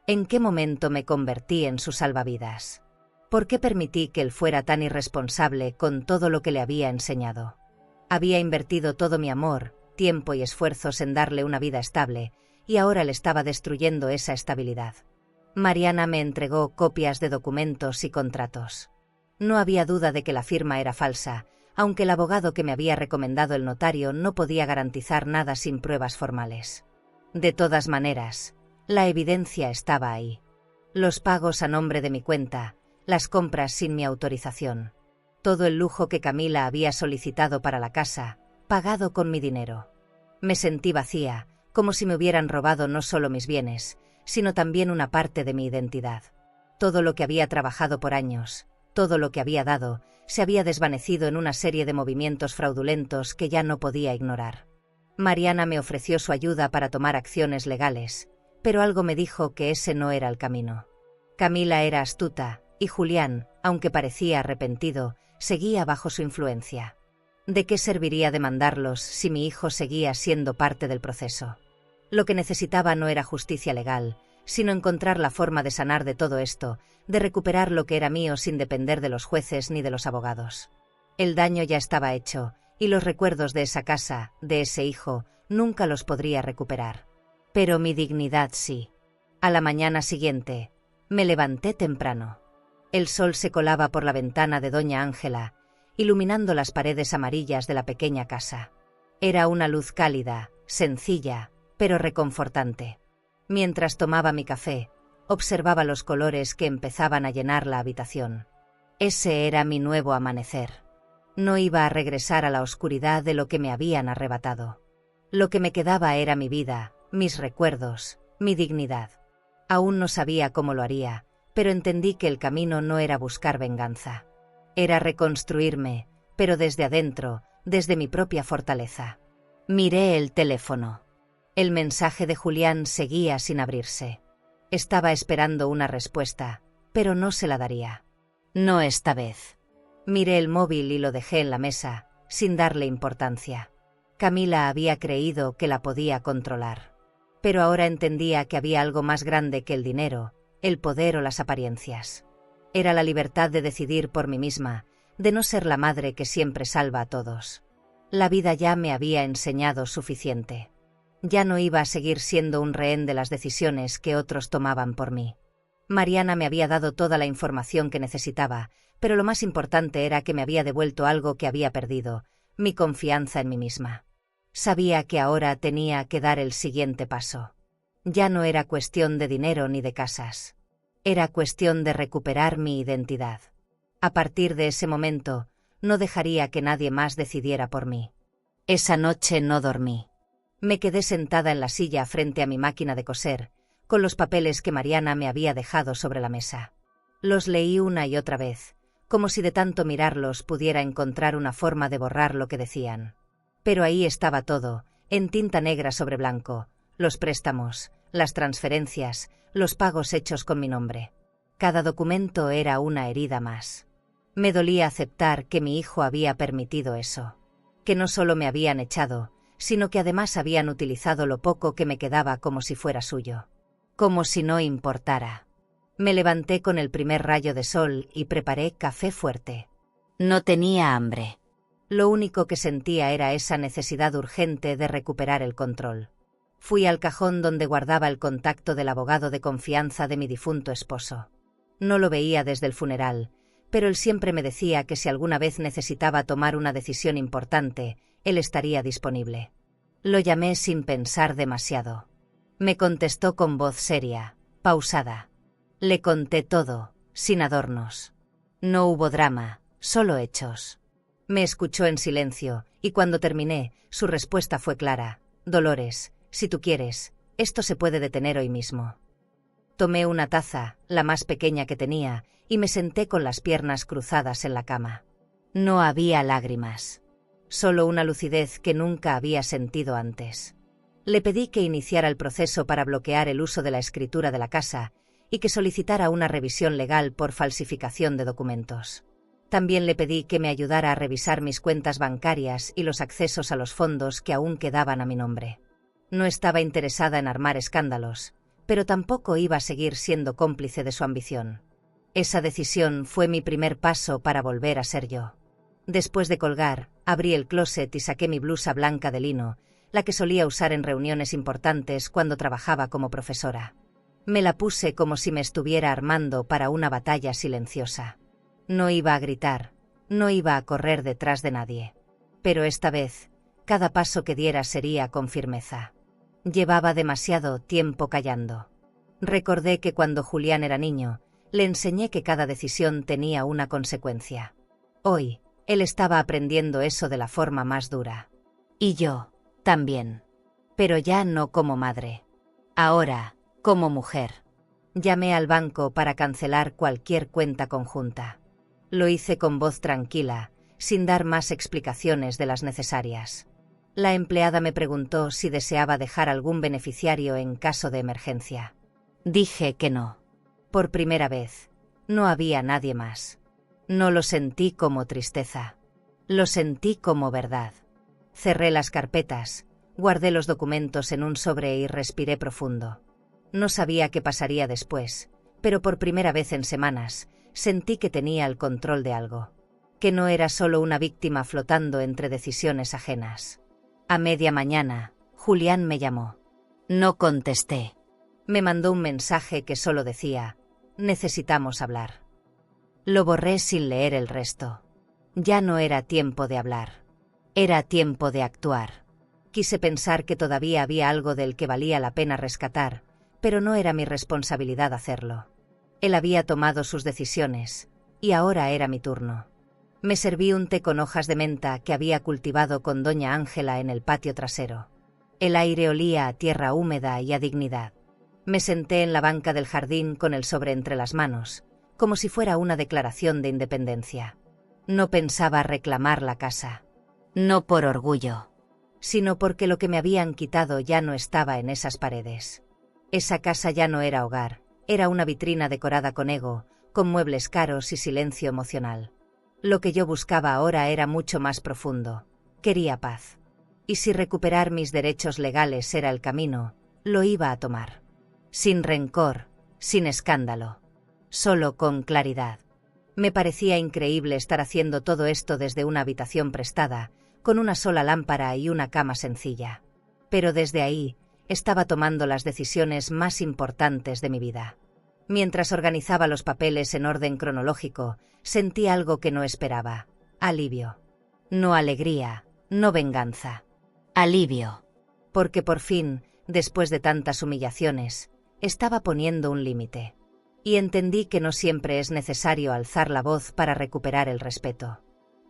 Speaker 1: ¿En qué momento me convertí en su salvavidas? ¿Por qué permití que él fuera tan irresponsable con todo lo que le había enseñado? Había invertido todo mi amor, tiempo y esfuerzos en darle una vida estable, y ahora le estaba destruyendo esa estabilidad. Mariana me entregó copias de documentos y contratos. No había duda de que la firma era falsa, aunque el abogado que me había recomendado el notario no podía garantizar nada sin pruebas formales. De todas maneras, la evidencia estaba ahí. Los pagos a nombre de mi cuenta, las compras sin mi autorización. Todo el lujo que Camila había solicitado para la casa, pagado con mi dinero. Me sentí vacía, como si me hubieran robado no solo mis bienes, sino también una parte de mi identidad. Todo lo que había trabajado por años, todo lo que había dado, se había desvanecido en una serie de movimientos fraudulentos que ya no podía ignorar. Mariana me ofreció su ayuda para tomar acciones legales, pero algo me dijo que ese no era el camino. Camila era astuta, y Julián, aunque parecía arrepentido, seguía bajo su influencia. ¿De qué serviría demandarlos si mi hijo seguía siendo parte del proceso? Lo que necesitaba no era justicia legal, sino encontrar la forma de sanar de todo esto, de recuperar lo que era mío sin depender de los jueces ni de los abogados. El daño ya estaba hecho, y los recuerdos de esa casa, de ese hijo, nunca los podría recuperar. Pero mi dignidad sí. A la mañana siguiente, me levanté temprano. El sol se colaba por la ventana de doña Ángela, iluminando las paredes amarillas de la pequeña casa. Era una luz cálida, sencilla, pero reconfortante. Mientras tomaba mi café, observaba los colores que empezaban a llenar la habitación. Ese era mi nuevo amanecer. No iba a regresar a la oscuridad de lo que me habían arrebatado. Lo que me quedaba era mi vida, mis recuerdos, mi dignidad. Aún no sabía cómo lo haría, pero entendí que el camino no era buscar venganza. Era reconstruirme, pero desde adentro, desde mi propia fortaleza. Miré el teléfono. El mensaje de Julián seguía sin abrirse. Estaba esperando una respuesta, pero no se la daría. No esta vez. Miré el móvil y lo dejé en la mesa, sin darle importancia. Camila había creído que la podía controlar. Pero ahora entendía que había algo más grande que el dinero, el poder o las apariencias. Era la libertad de decidir por mí misma, de no ser la madre que siempre salva a todos. La vida ya me había enseñado suficiente. Ya no iba a seguir siendo un rehén de las decisiones que otros tomaban por mí. Mariana me había dado toda la información que necesitaba, pero lo más importante era que me había devuelto algo que había perdido, mi confianza en mí misma. Sabía que ahora tenía que dar el siguiente paso. Ya no era cuestión de dinero ni de casas. Era cuestión de recuperar mi identidad. A partir de ese momento, no dejaría que nadie más decidiera por mí. Esa noche no dormí. Me quedé sentada en la silla frente a mi máquina de coser, con los papeles que Mariana me había dejado sobre la mesa. Los leí una y otra vez, como si de tanto mirarlos pudiera encontrar una forma de borrar lo que decían. Pero ahí estaba todo, en tinta negra sobre blanco, los préstamos, las transferencias, los pagos hechos con mi nombre. Cada documento era una herida más. Me dolía aceptar que mi hijo había permitido eso. Que no solo me habían echado, sino que además habían utilizado lo poco que me quedaba como si fuera suyo. Como si no importara. Me levanté con el primer rayo de sol y preparé café fuerte. No tenía hambre. Lo único que sentía era esa necesidad urgente de recuperar el control. Fui al cajón donde guardaba el contacto del abogado de confianza de mi difunto esposo. No lo veía desde el funeral, pero él siempre me decía que si alguna vez necesitaba tomar una decisión importante, él estaría disponible. Lo llamé sin pensar demasiado. Me contestó con voz seria, pausada. Le conté todo, sin adornos. No hubo drama, solo hechos. Me escuchó en silencio, y cuando terminé, su respuesta fue clara. Dolores, si tú quieres, esto se puede detener hoy mismo. Tomé una taza, la más pequeña que tenía, y me senté con las piernas cruzadas en la cama. No había lágrimas. Solo una lucidez que nunca había sentido antes. Le pedí que iniciara el proceso para bloquear el uso de la escritura de la casa y que solicitara una revisión legal por falsificación de documentos. También le pedí que me ayudara a revisar mis cuentas bancarias y los accesos a los fondos que aún quedaban a mi nombre. No estaba interesada en armar escándalos, pero tampoco iba a seguir siendo cómplice de su ambición. Esa decisión fue mi primer paso para volver a ser yo. Después de colgar, abrí el closet y saqué mi blusa blanca de lino, la que solía usar en reuniones importantes cuando trabajaba como profesora. Me la puse como si me estuviera armando para una batalla silenciosa. No iba a gritar, no iba a correr detrás de nadie. Pero esta vez, cada paso que diera sería con firmeza. Llevaba demasiado tiempo callando. Recordé que cuando Julián era niño, le enseñé que cada decisión tenía una consecuencia. Hoy, él estaba aprendiendo eso de la forma más dura. Y yo, también. Pero ya no como madre. Ahora, como mujer. Llamé al banco para cancelar cualquier cuenta conjunta. Lo hice con voz tranquila, sin dar más explicaciones de las necesarias. La empleada me preguntó si deseaba dejar algún beneficiario en caso de emergencia. Dije que no. Por primera vez, no había nadie más. No lo sentí como tristeza. Lo sentí como verdad. Cerré las carpetas, guardé los documentos en un sobre y respiré profundo. No sabía qué pasaría después, pero por primera vez en semanas, sentí que tenía el control de algo. Que no era solo una víctima flotando entre decisiones ajenas. A media mañana, Julián me llamó. No contesté. Me mandó un mensaje que solo decía: necesitamos hablar. Lo borré sin leer el resto. Ya no era tiempo de hablar. Era tiempo de actuar. Quise pensar que todavía había algo del que valía la pena rescatar, pero no era mi responsabilidad hacerlo. Él había tomado sus decisiones, y ahora era mi turno. Me serví un té con hojas de menta que había cultivado con doña Ángela en el patio trasero. El aire olía a tierra húmeda y a dignidad. Me senté en la banca del jardín con el sobre entre las manos, como si fuera una declaración de independencia. No pensaba reclamar la casa. No por orgullo, sino porque lo que me habían quitado ya no estaba en esas paredes. Esa casa ya no era hogar, era una vitrina decorada con ego, con muebles caros y silencio emocional. Lo que yo buscaba ahora era mucho más profundo. Quería paz. Y si recuperar mis derechos legales era el camino, lo iba a tomar. Sin rencor, sin escándalo. Solo con claridad. Me parecía increíble estar haciendo todo esto desde una habitación prestada, con una sola lámpara y una cama sencilla. Pero desde ahí, estaba tomando las decisiones más importantes de mi vida. Mientras organizaba los papeles en orden cronológico, sentí algo que no esperaba. Alivio. No alegría, no venganza. Alivio. Porque por fin, después de tantas humillaciones, estaba poniendo un límite. Y entendí que no siempre es necesario alzar la voz para recuperar el respeto.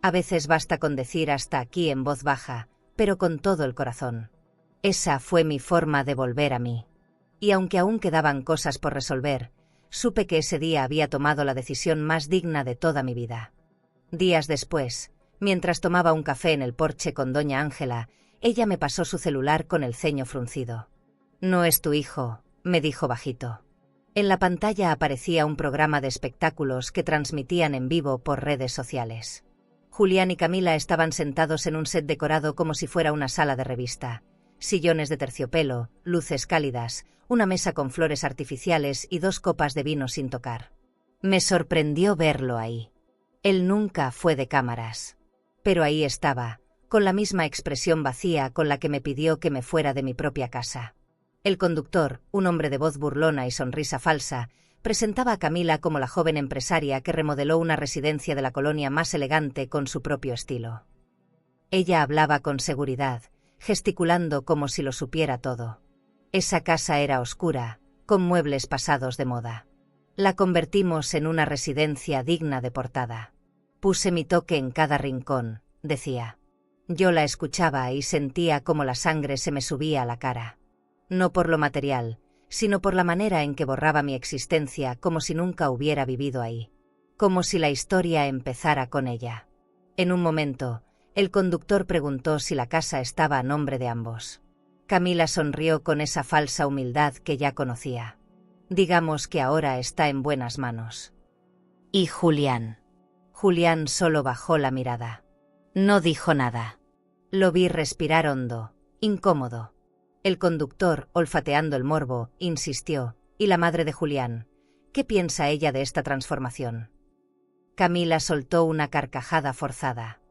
Speaker 1: A veces basta con decir hasta aquí en voz baja, pero con todo el corazón. Esa fue mi forma de volver a mí. Y aunque aún quedaban cosas por resolver, supe que ese día había tomado la decisión más digna de toda mi vida. Días después, mientras tomaba un café en el porche con doña Ángela, ella me pasó su celular con el ceño fruncido. «No es tu hijo», me dijo bajito. En la pantalla aparecía un programa de espectáculos que transmitían en vivo por redes sociales. Julián y Camila estaban sentados en un set decorado como si fuera una sala de revista. Sillones de terciopelo, luces cálidas, una mesa con flores artificiales y 2 copas de vino sin tocar. Me sorprendió verlo ahí. Él nunca fue de cámaras. Pero ahí estaba, con la misma expresión vacía con la que me pidió que me fuera de mi propia casa. El conductor, un hombre de voz burlona y sonrisa falsa, presentaba a Camila como la joven empresaria que remodeló una residencia de la colonia más elegante con su propio estilo. Ella hablaba con seguridad, gesticulando como si lo supiera todo. Esa casa era oscura, con muebles pasados de moda. La convertimos en una residencia digna de portada. Puse mi toque en cada rincón, decía. Yo la escuchaba y sentía como la sangre se me subía a la cara. No por lo material, sino por la manera en que borraba mi existencia como si nunca hubiera vivido ahí. Como si la historia empezara con ella. En un momento, el conductor preguntó si la casa estaba a nombre de ambos. Camila sonrió con esa falsa humildad que ya conocía. Digamos que ahora está en buenas manos. ¿Y Julián? Julián solo bajó la mirada. No dijo nada. Lo vi respirar hondo, incómodo. El conductor, olfateando el morbo, insistió. ¿Y la madre de Julián? ¿Qué piensa ella de esta transformación? Camila soltó una carcajada forzada.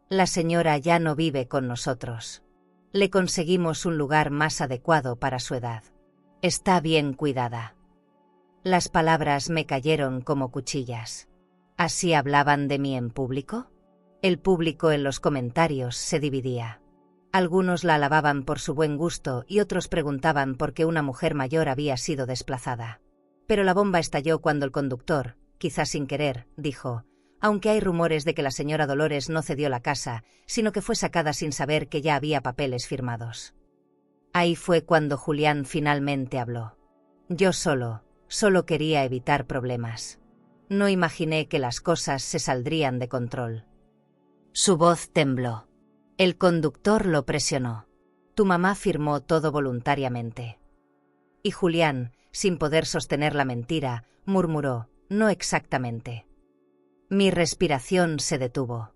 Speaker 1: La señora ya no vive con nosotros. Le conseguimos un lugar más adecuado para su edad. Está bien cuidada. Las palabras me cayeron como cuchillas. ¿Así hablaban de mí en público? El público en los comentarios se dividía. Algunos la alababan por su buen gusto y otros preguntaban por qué una mujer mayor había sido desplazada. Pero la bomba estalló cuando el conductor, quizás sin querer, dijo: aunque hay rumores de que la señora Dolores no cedió la casa, sino que fue sacada sin saber que ya había papeles firmados. Ahí fue cuando Julián finalmente habló. Yo solo quería evitar problemas. No imaginé que las cosas se saldrían de control. Su voz tembló. El conductor lo presionó. Tu mamá firmó todo voluntariamente. Y Julián, sin poder sostener la mentira, murmuró: no exactamente. Mi respiración se detuvo.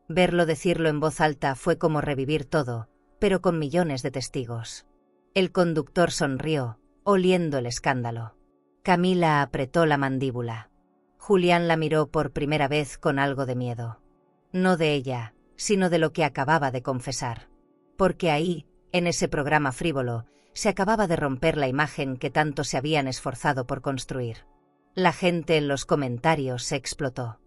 Speaker 1: Verlo decirlo en voz alta fue como revivir todo, pero con millones de testigos. El conductor sonrió, oliendo el escándalo. Camila apretó la mandíbula. Julián la miró por primera vez con algo de miedo. No de ella, sino de lo que acababa de confesar. Porque ahí, en ese programa frívolo, se acababa de romper la imagen que tanto se habían esforzado por construir. La gente en los comentarios se explotó.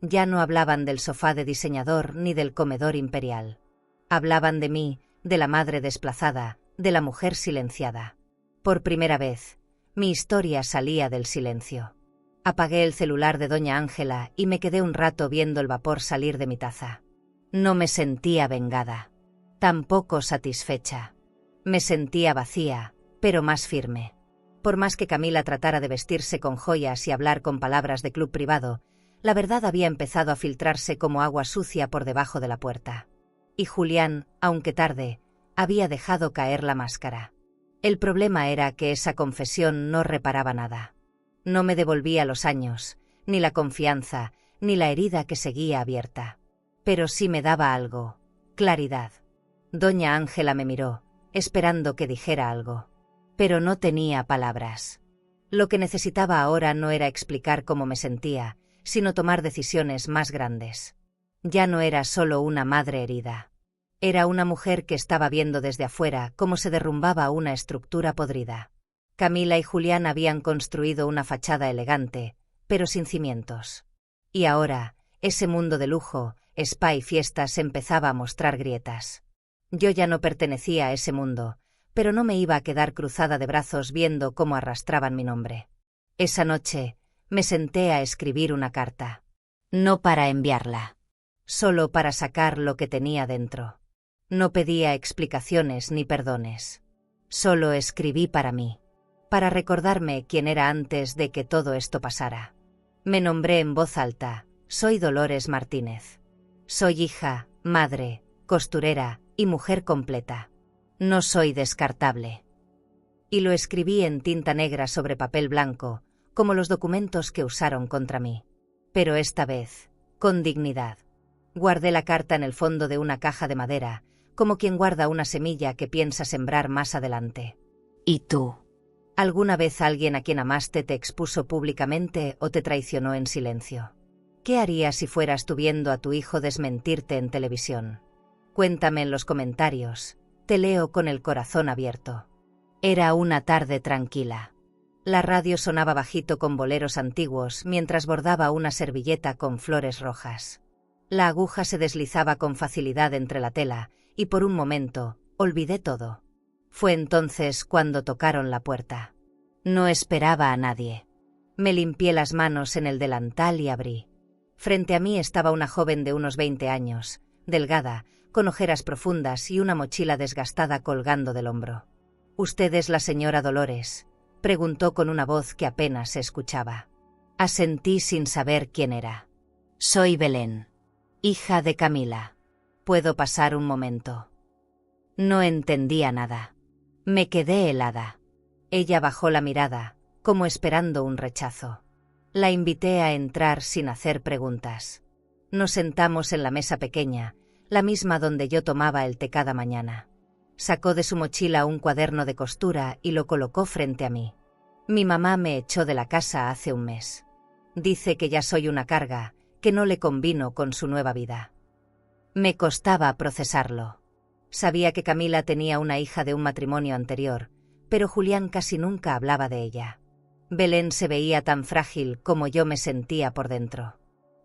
Speaker 1: Ya no hablaban del sofá de diseñador ni del comedor imperial. Hablaban de mí, de la madre desplazada, de la mujer silenciada. Por primera vez, mi historia salía del silencio. Apagué el celular de doña Ángela y me quedé un rato viendo el vapor salir de mi taza. No me sentía vengada, tampoco satisfecha. Me sentía vacía, pero más firme. Por más que Camila tratara de vestirse con joyas y hablar con palabras de club privado, la verdad había empezado a filtrarse como agua sucia por debajo de la puerta. Y Julián, aunque tarde, había dejado caer la máscara. El problema era que esa confesión no reparaba nada. No me devolvía los años, ni la confianza, ni la herida que seguía abierta. Pero sí me daba algo: claridad. Doña Ángela me miró, esperando que dijera algo. Pero no tenía palabras. Lo que necesitaba ahora no era explicar cómo me sentía, sino tomar decisiones más grandes. Ya no era solo una madre herida. Era una mujer que estaba viendo desde afuera cómo se derrumbaba una estructura podrida. Camila y Julián habían construido una fachada elegante, pero sin cimientos. Y ahora, ese mundo de lujo, spa y fiestas empezaba a mostrar grietas. Yo ya no pertenecía a ese mundo, pero no me iba a quedar cruzada de brazos viendo cómo arrastraban mi nombre. Esa noche, me senté a escribir una carta. No para enviarla. Solo para sacar lo que tenía dentro. No pedía explicaciones ni perdones. Solo escribí para mí. Para recordarme quién era antes de que todo esto pasara. Me nombré en voz alta: soy Dolores Martínez. Soy hija, madre, costurera y mujer completa. No soy descartable. Y lo escribí en tinta negra sobre papel blanco, como los documentos que usaron contra mí. Pero esta vez, con dignidad. Guardé la carta en el fondo de una caja de madera, como quien guarda una semilla que piensa sembrar más adelante. ¿Y tú? ¿Alguna vez alguien a quien amaste te expuso públicamente o te traicionó en silencio? ¿Qué harías si fueras tú viendo a tu hijo desmentirte en televisión? Cuéntame en los comentarios. Te leo con el corazón abierto. Era una tarde tranquila. La radio sonaba bajito con boleros antiguos mientras bordaba una servilleta con flores rojas. La aguja se deslizaba con facilidad entre la tela y por un momento olvidé todo. Fue entonces cuando tocaron la puerta. No esperaba a nadie. Me limpié las manos en el delantal y abrí. Frente a mí estaba una joven de unos 20 años, delgada, con ojeras profundas y una mochila desgastada colgando del hombro. «¿Usted es la señora Dolores?», preguntó con una voz que apenas se escuchaba. Asentí sin saber quién era. «Soy Belén, hija de Camila. ¿Puedo pasar un momento?». No entendía nada. Me quedé helada. Ella bajó la mirada, como esperando un rechazo. La invité a entrar sin hacer preguntas. Nos sentamos en la mesa pequeña, la misma donde yo tomaba el té cada mañana. Sacó de su mochila un cuaderno de costura y lo colocó frente a mí. Mi mamá me echó de la casa hace un mes. Dice que ya soy una carga, que no le convino con su nueva vida. Me costaba procesarlo. Sabía que Camila tenía una hija de un matrimonio anterior, pero Julián casi nunca hablaba de ella. Belén se veía tan frágil como yo me sentía por dentro.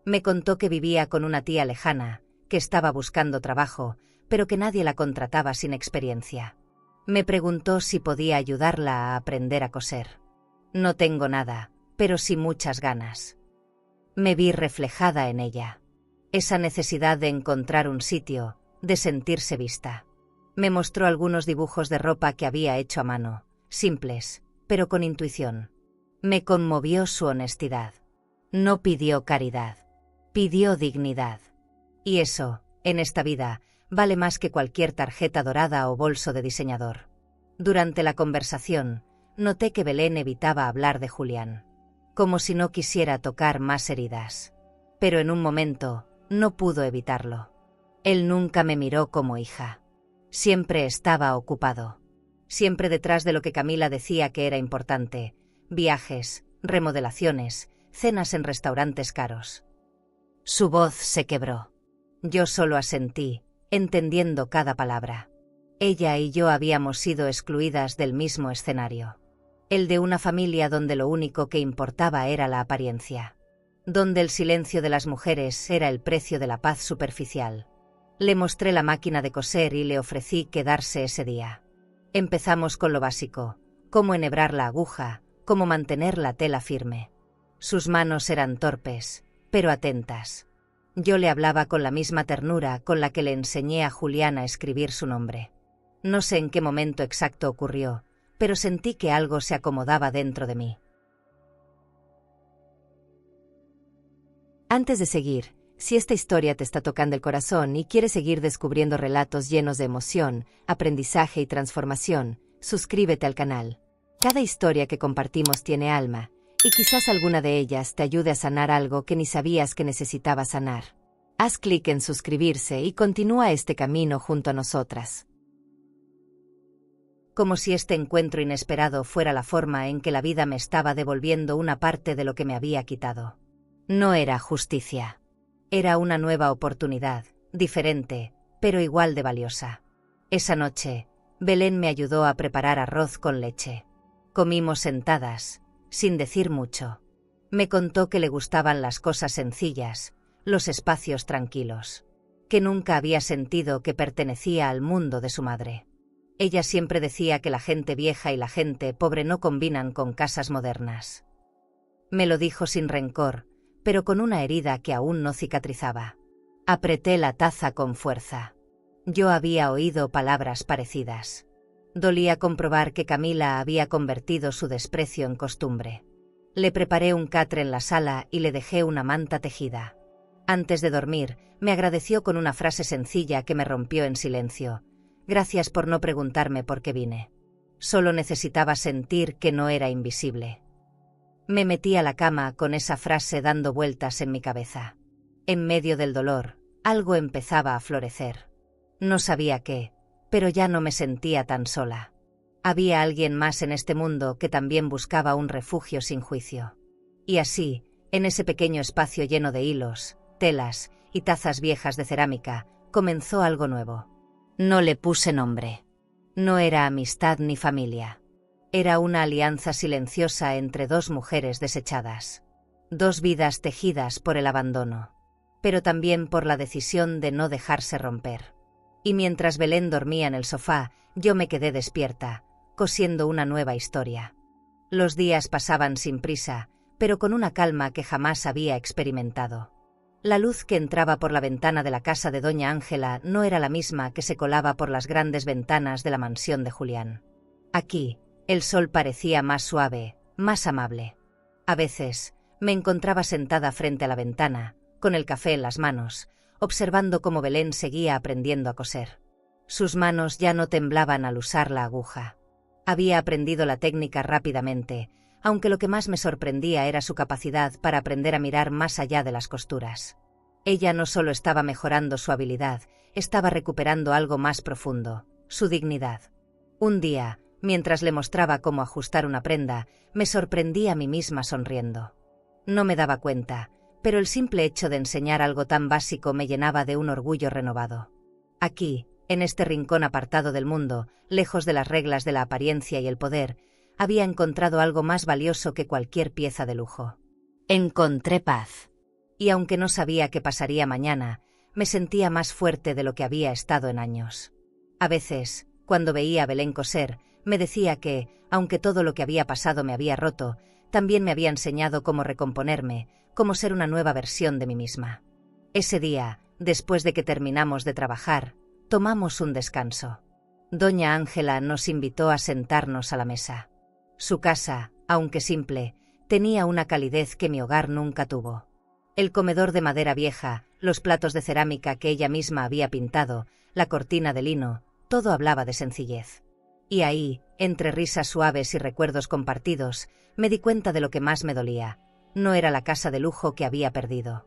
Speaker 1: Me contó que vivía con una tía lejana, que estaba buscando trabajo, pero que nadie la contrataba sin experiencia. Me preguntó si podía ayudarla a aprender a coser. No tengo nada, pero sí muchas ganas. Me vi reflejada en ella. Esa necesidad de encontrar un sitio, de sentirse vista. Me mostró algunos dibujos de ropa que había hecho a mano, simples, pero con intuición. Me conmovió su honestidad. No pidió caridad, pidió dignidad. Y eso, en esta vida, vale más que cualquier tarjeta dorada o bolso de diseñador. Durante la conversación, noté que Belén evitaba hablar de Julián, como si no quisiera tocar más heridas. Pero en un momento, no pudo evitarlo. Él nunca me miró como hija. Siempre estaba ocupado. Siempre detrás de lo que Camila decía que era importante: viajes, remodelaciones, cenas en restaurantes caros. Su voz se quebró. Yo solo asentí, entendiendo cada palabra. Ella y yo habíamos sido excluidas del mismo escenario. El de una familia donde lo único que importaba era la apariencia. Donde el silencio de las mujeres era el precio de la paz superficial. Le mostré la máquina de coser y le ofrecí quedarse ese día. Empezamos con lo básico: cómo enhebrar la aguja, cómo mantener la tela firme. Sus manos eran torpes, pero atentas. Yo le hablaba con la misma ternura con la que le enseñé a Julián a escribir su nombre. No sé en qué momento exacto ocurrió, pero sentí que algo se acomodaba dentro de mí. Antes de seguir, si esta historia te está tocando el corazón y quieres seguir descubriendo relatos llenos de emoción, aprendizaje y transformación, suscríbete al canal. Cada historia que compartimos tiene alma, y quizás alguna de ellas te ayude a sanar algo que ni sabías que necesitabas sanar. Haz clic en suscribirse y continúa este camino junto a nosotras. Como si este encuentro inesperado fuera la forma en que la vida me estaba devolviendo una parte de lo que me había quitado. No era justicia. Era una nueva oportunidad, diferente, pero igual de valiosa. Esa noche, Belén me ayudó a preparar arroz con leche. Comimos sentadas, sin decir mucho. Me contó que le gustaban las cosas sencillas, los espacios tranquilos, que nunca había sentido que pertenecía al mundo de su madre. Ella siempre decía que la gente vieja y la gente pobre no combinan con casas modernas. Me lo dijo sin rencor, pero con una herida que aún no cicatrizaba. Apreté la taza con fuerza. Yo había oído palabras parecidas. Dolía comprobar que Camila había convertido su desprecio en costumbre. Le preparé un catre en la sala y le dejé una manta tejida. Antes de dormir, me agradeció con una frase sencilla que me rompió en silencio. Gracias por no preguntarme por qué vine. Solo necesitaba sentir que no era invisible. Me metí a la cama con esa frase dando vueltas en mi cabeza. En medio del dolor, algo empezaba a florecer. No sabía qué, pero ya no me sentía tan sola. Había alguien más en este mundo que también buscaba un refugio sin juicio. Y así, en ese pequeño espacio lleno de hilos, telas y tazas viejas de cerámica, comenzó algo nuevo. No le puse nombre. No era amistad ni familia. Era una alianza silenciosa entre dos mujeres desechadas. Dos vidas tejidas por el abandono, pero también por la decisión de no dejarse romper. Y mientras Belén dormía en el sofá, yo me quedé despierta, cosiendo una nueva historia. Los días pasaban sin prisa, pero con una calma que jamás había experimentado. La luz que entraba por la ventana de la casa de doña Ángela no era la misma que se colaba por las grandes ventanas de la mansión de Julián. Aquí, el sol parecía más suave, más amable. A veces, me encontraba sentada frente a la ventana, con el café en las manos, observando cómo Belén seguía aprendiendo a coser. Sus manos ya no temblaban al usar la aguja. Había aprendido la técnica rápidamente, aunque lo que más me sorprendía era su capacidad para aprender a mirar más allá de las costuras. Ella no solo estaba mejorando su habilidad, estaba recuperando algo más profundo, su dignidad. Un día, mientras le mostraba cómo ajustar una prenda, me sorprendí a mí misma sonriendo. No me daba cuenta, pero el simple hecho de enseñar algo tan básico me llenaba de un orgullo renovado. Aquí, en este rincón apartado del mundo, lejos de las reglas de la apariencia y el poder, había encontrado algo más valioso que cualquier pieza de lujo. Encontré paz. Y aunque no sabía qué pasaría mañana, me sentía más fuerte de lo que había estado en años. A veces, cuando veía a Belén coser, me decía que, aunque todo lo que había pasado me había roto, también me había enseñado cómo recomponerme, cómo ser una nueva versión de mí misma. Ese día, después de que terminamos de trabajar, tomamos un descanso. Doña Ángela nos invitó a sentarnos a la mesa. Su casa, aunque simple, tenía una calidez que mi hogar nunca tuvo. El comedor de madera vieja, los platos de cerámica que ella misma había pintado, la cortina de lino, todo hablaba de sencillez. Y ahí, entre risas suaves y recuerdos compartidos, me di cuenta de lo que más me dolía. No era la casa de lujo que había perdido.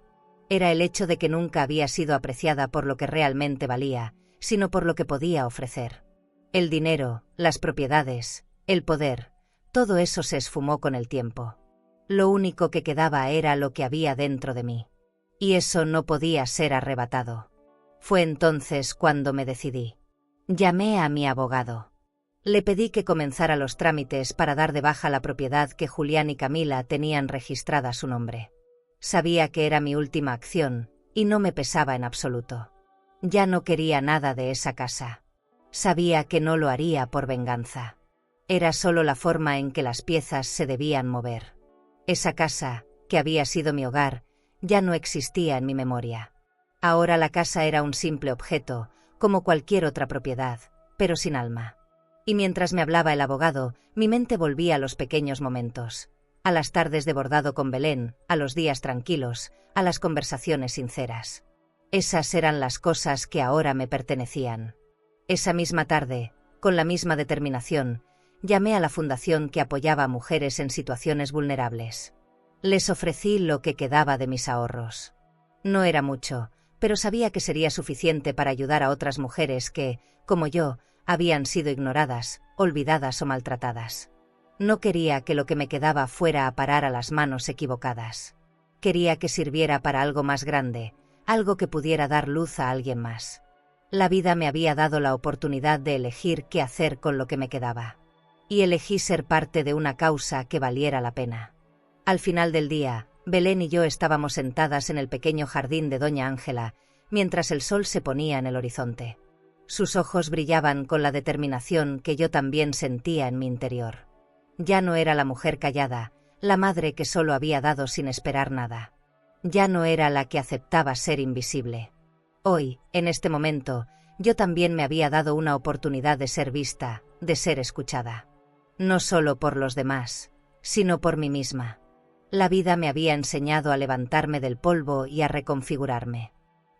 Speaker 1: Era el hecho de que nunca había sido apreciada por lo que realmente valía, sino por lo que podía ofrecer. El dinero, las propiedades, el poder, todo eso se esfumó con el tiempo. Lo único que quedaba era lo que había dentro de mí. Y eso no podía ser arrebatado. Fue entonces cuando me decidí. Llamé a mi abogado. Le pedí que comenzara los trámites para dar de baja la propiedad que Julián y Camila tenían registrada a su nombre. Sabía que era mi última acción, y no me pesaba en absoluto. Ya no quería nada de esa casa. Sabía que no lo haría por venganza. Era solo la forma en que las piezas se debían mover. Esa casa, que había sido mi hogar, ya no existía en mi memoria. Ahora la casa era un simple objeto, como cualquier otra propiedad, pero sin alma. Y mientras me hablaba el abogado, mi mente volvía a los pequeños momentos, a las tardes de bordado con Belén, a los días tranquilos, a las conversaciones sinceras. Esas eran las cosas que ahora me pertenecían. Esa misma tarde, con la misma determinación, llamé a la fundación que apoyaba a mujeres en situaciones vulnerables. Les ofrecí lo que quedaba de mis ahorros. No era mucho, pero sabía que sería suficiente para ayudar a otras mujeres que, como yo, habían sido ignoradas, olvidadas o maltratadas. No quería que lo que me quedaba fuera a parar a las manos equivocadas. Quería que sirviera para algo más grande, algo que pudiera dar luz a alguien más. La vida me había dado la oportunidad de elegir qué hacer con lo que me quedaba. Y elegí ser parte de una causa que valiera la pena. Al final del día, Belén y yo estábamos sentadas en el pequeño jardín de Doña Ángela, mientras el sol se ponía en el horizonte. Sus ojos brillaban con la determinación que yo también sentía en mi interior. Ya no era la mujer callada, la madre que solo había dado sin esperar nada. Ya no era la que aceptaba ser invisible. Hoy, en este momento, yo también me había dado una oportunidad de ser vista, de ser escuchada. No solo por los demás, sino por mí misma. La vida me había enseñado a levantarme del polvo y a reconfigurarme.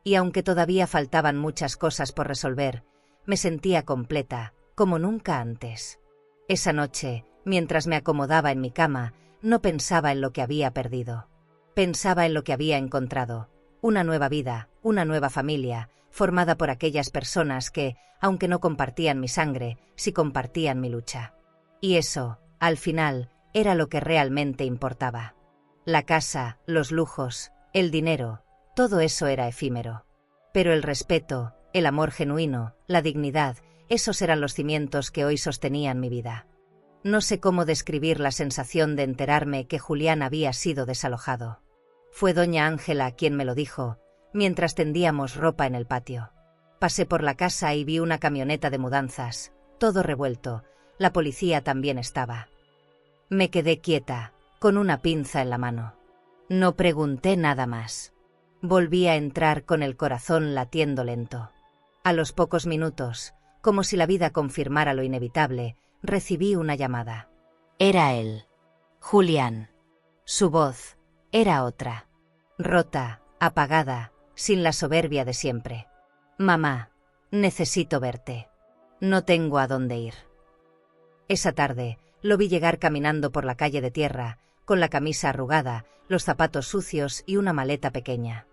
Speaker 1: Y aunque todavía faltaban muchas cosas por resolver, me sentía completa, como nunca antes. Esa noche, mientras me acomodaba en mi cama, no pensaba en lo que había perdido. Pensaba en lo que había encontrado, una nueva vida, una nueva familia, formada por aquellas personas que, aunque no compartían mi sangre, sí compartían mi lucha. Y eso, al final, era lo que realmente importaba. La casa, los lujos, el dinero, todo eso era efímero. Pero el respeto, el amor genuino, la dignidad, esos eran los cimientos que hoy sostenían mi vida. No sé cómo describir la sensación de enterarme que Julián había sido desalojado. Fue Doña Ángela quien me lo dijo, mientras tendíamos ropa en el patio. Pasé por la casa y vi una camioneta de mudanzas, todo revuelto, la policía también estaba. Me quedé quieta, con una pinza en la mano. No pregunté nada más. Volví a entrar con el corazón latiendo lento. A los pocos minutos, como si la vida confirmara lo inevitable, recibí una llamada. Era él. Julián. Su voz era otra. Rota, apagada, sin la soberbia de siempre. Mamá, necesito verte. No tengo a dónde ir. Esa tarde, lo vi llegar caminando por la calle de tierra, con la camisa arrugada, los zapatos sucios y una maleta pequeña.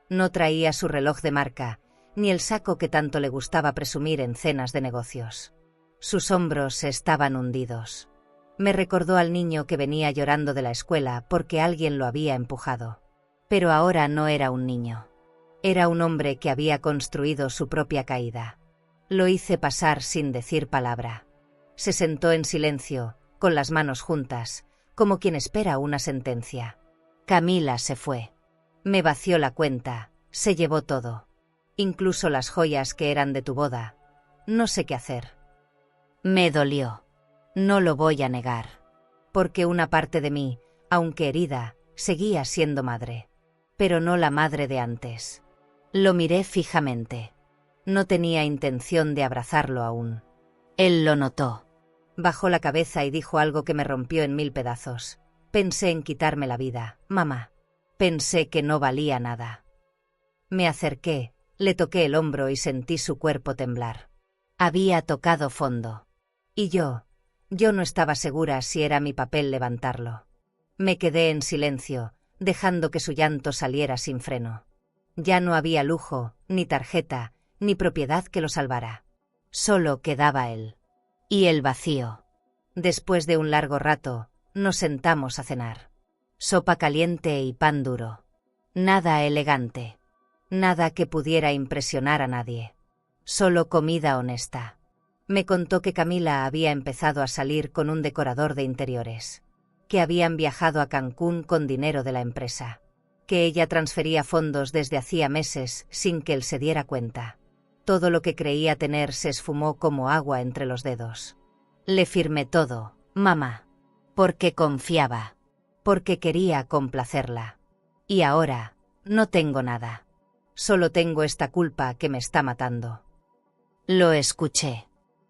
Speaker 1: No traía su reloj de marca, ni el saco que tanto le gustaba presumir en cenas de negocios. Sus hombros estaban hundidos. Me recordó al niño que venía llorando de la escuela porque alguien lo había empujado. Pero ahora no era un niño. Era un hombre que había construido su propia caída. Lo hice pasar sin decir palabra. Se sentó en silencio, con las manos juntas, como quien espera una sentencia. Camila se fue. Me vació la cuenta, se llevó todo. Incluso las joyas que eran de tu boda. No sé qué hacer. Me dolió. No lo voy a negar. Porque una parte de mí, aunque herida, seguía siendo madre. Pero no la madre de antes. Lo miré fijamente. No tenía intención de abrazarlo aún. Él lo notó. Bajó la cabeza y dijo algo que me rompió en 1000 pedazos. Pensé en quitarme la vida, mamá. Pensé que no valía nada. Me acerqué, le toqué el hombro y sentí su cuerpo temblar. Había tocado fondo. Y yo no estaba segura si era mi papel levantarlo. Me quedé en silencio, dejando que su llanto saliera sin freno. Ya no había lujo, ni tarjeta, ni propiedad que lo salvara. Solo quedaba él. Y el vacío. Después de un largo rato, nos sentamos a cenar. Sopa caliente y pan duro. Nada elegante. Nada que pudiera impresionar a nadie. Solo comida honesta. Me contó que Camila había empezado a salir con un decorador de interiores. Que habían viajado a Cancún con dinero de la empresa. Que ella transfería fondos desde hacía meses sin que él se diera cuenta. Todo lo que creía tener se esfumó como agua entre los dedos. Le firmé todo, mamá. Porque confiaba. Porque quería complacerla. Y ahora, no tengo nada. Solo tengo esta culpa que me está matando. Lo escuché.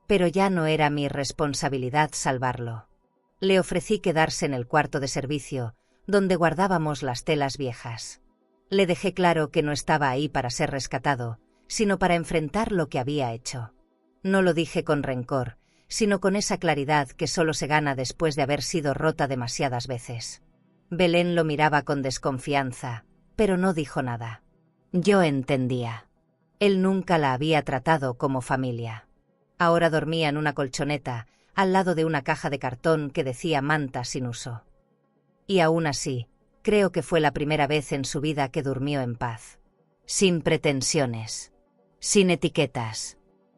Speaker 1: Pero ya no era mi responsabilidad salvarlo. Le ofrecí quedarse en el cuarto de servicio, donde guardábamos las telas viejas. Le dejé claro que no estaba ahí para ser rescatado, sino para enfrentar lo que había hecho. No lo dije con rencor, sino con esa claridad que solo se gana después de haber sido rota demasiadas veces. Belén lo miraba con desconfianza, pero no dijo nada. Yo entendía. Él nunca la había tratado como familia. Ahora dormía en una colchoneta, al lado de una caja de cartón que decía manta sin uso. Y aún así, creo que fue la primera vez en su vida que durmió en paz. Sin pretensiones. Sin etiquetas.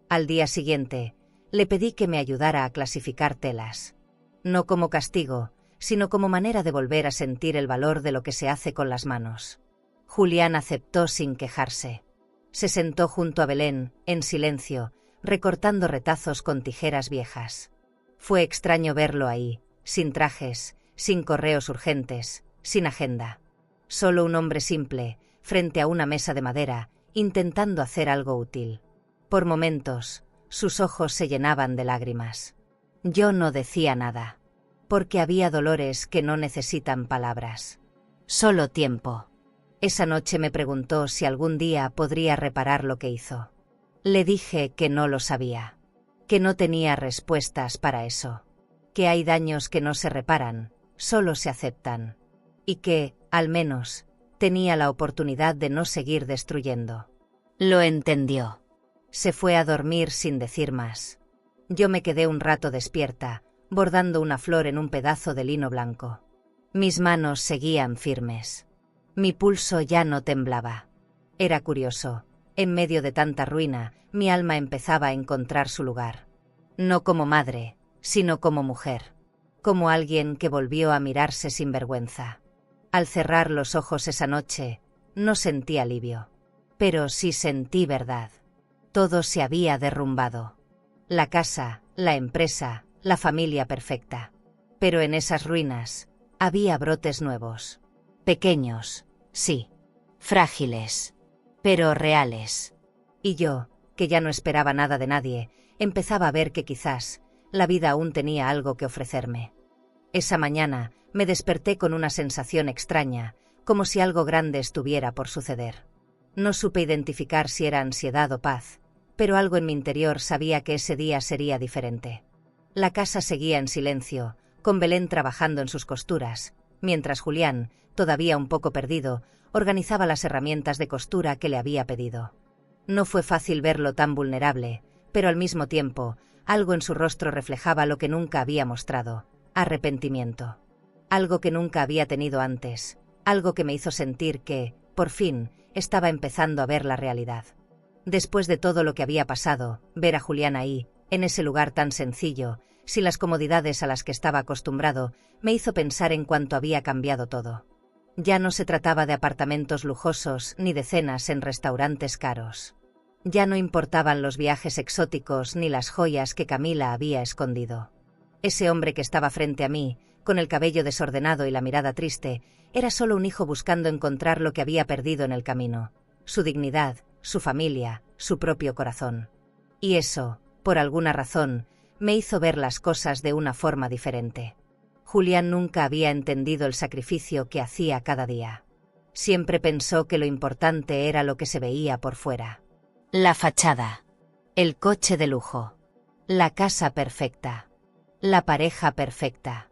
Speaker 1: Al día siguiente, le pedí que me ayudara a clasificar telas. No como castigo, sino como manera de volver a sentir el valor de lo que se hace con las manos. Julián aceptó sin quejarse. Se sentó junto a Belén, en silencio, recortando retazos con tijeras viejas. Fue extraño verlo ahí, sin trajes, sin correos urgentes, sin agenda. Solo un hombre simple, frente a una mesa de madera, intentando hacer algo útil. Por momentos, sus ojos se llenaban de lágrimas. Yo no decía nada, porque había dolores que no necesitan palabras. Solo tiempo. Esa noche me preguntó si algún día podría reparar lo que hizo. Le dije que no lo sabía, que no tenía respuestas para eso, que hay daños que no se reparan, solo se aceptan, y que, al menos, tenía la oportunidad de no seguir destruyendo. Lo entendió. Se fue a dormir sin decir más. Yo me quedé un rato despierta, bordando una flor en un pedazo de lino blanco. Mis manos seguían firmes. Mi pulso ya no temblaba. Era curioso. En medio de tanta ruina, mi alma empezaba a encontrar su lugar. No como madre, sino como mujer. Como alguien que volvió a mirarse sin vergüenza. Al cerrar los ojos esa noche, no sentí alivio. Pero sí sentí verdad. Todo se había derrumbado. La casa, la empresa, la familia perfecta. Pero en esas ruinas, había brotes nuevos. Pequeños, sí. Frágiles. Pero reales. Y yo, que ya no esperaba nada de nadie, empezaba a ver que quizás la vida aún tenía algo que ofrecerme. Esa mañana me desperté con una sensación extraña, como si algo grande estuviera por suceder. No supe identificar si era ansiedad o paz, pero algo en mi interior sabía que ese día sería diferente. La casa seguía en silencio, con Belén trabajando en sus costuras, mientras Julián, todavía un poco perdido, organizaba las herramientas de costura que le había pedido. No fue fácil verlo tan vulnerable, pero al mismo tiempo, algo en su rostro reflejaba lo que nunca había mostrado: arrepentimiento. Algo que nunca había tenido antes, algo que me hizo sentir que, por fin, estaba empezando a ver la realidad. Después de todo lo que había pasado, ver a Julián ahí, en ese lugar tan sencillo, sin las comodidades a las que estaba acostumbrado, me hizo pensar en cuánto había cambiado todo. Ya no se trataba de apartamentos lujosos ni de cenas en restaurantes caros. Ya no importaban los viajes exóticos ni las joyas que Camila había escondido. Ese hombre que estaba frente a mí, con el cabello desordenado y la mirada triste, era solo un hijo buscando encontrar lo que había perdido en el camino: su dignidad, su familia, su propio corazón. Y eso, por alguna razón, me hizo ver las cosas de una forma diferente. Julián nunca había entendido el sacrificio que hacía cada día. Siempre pensó que lo importante era lo que se veía por fuera. La fachada. El coche de lujo. La casa perfecta. La pareja perfecta.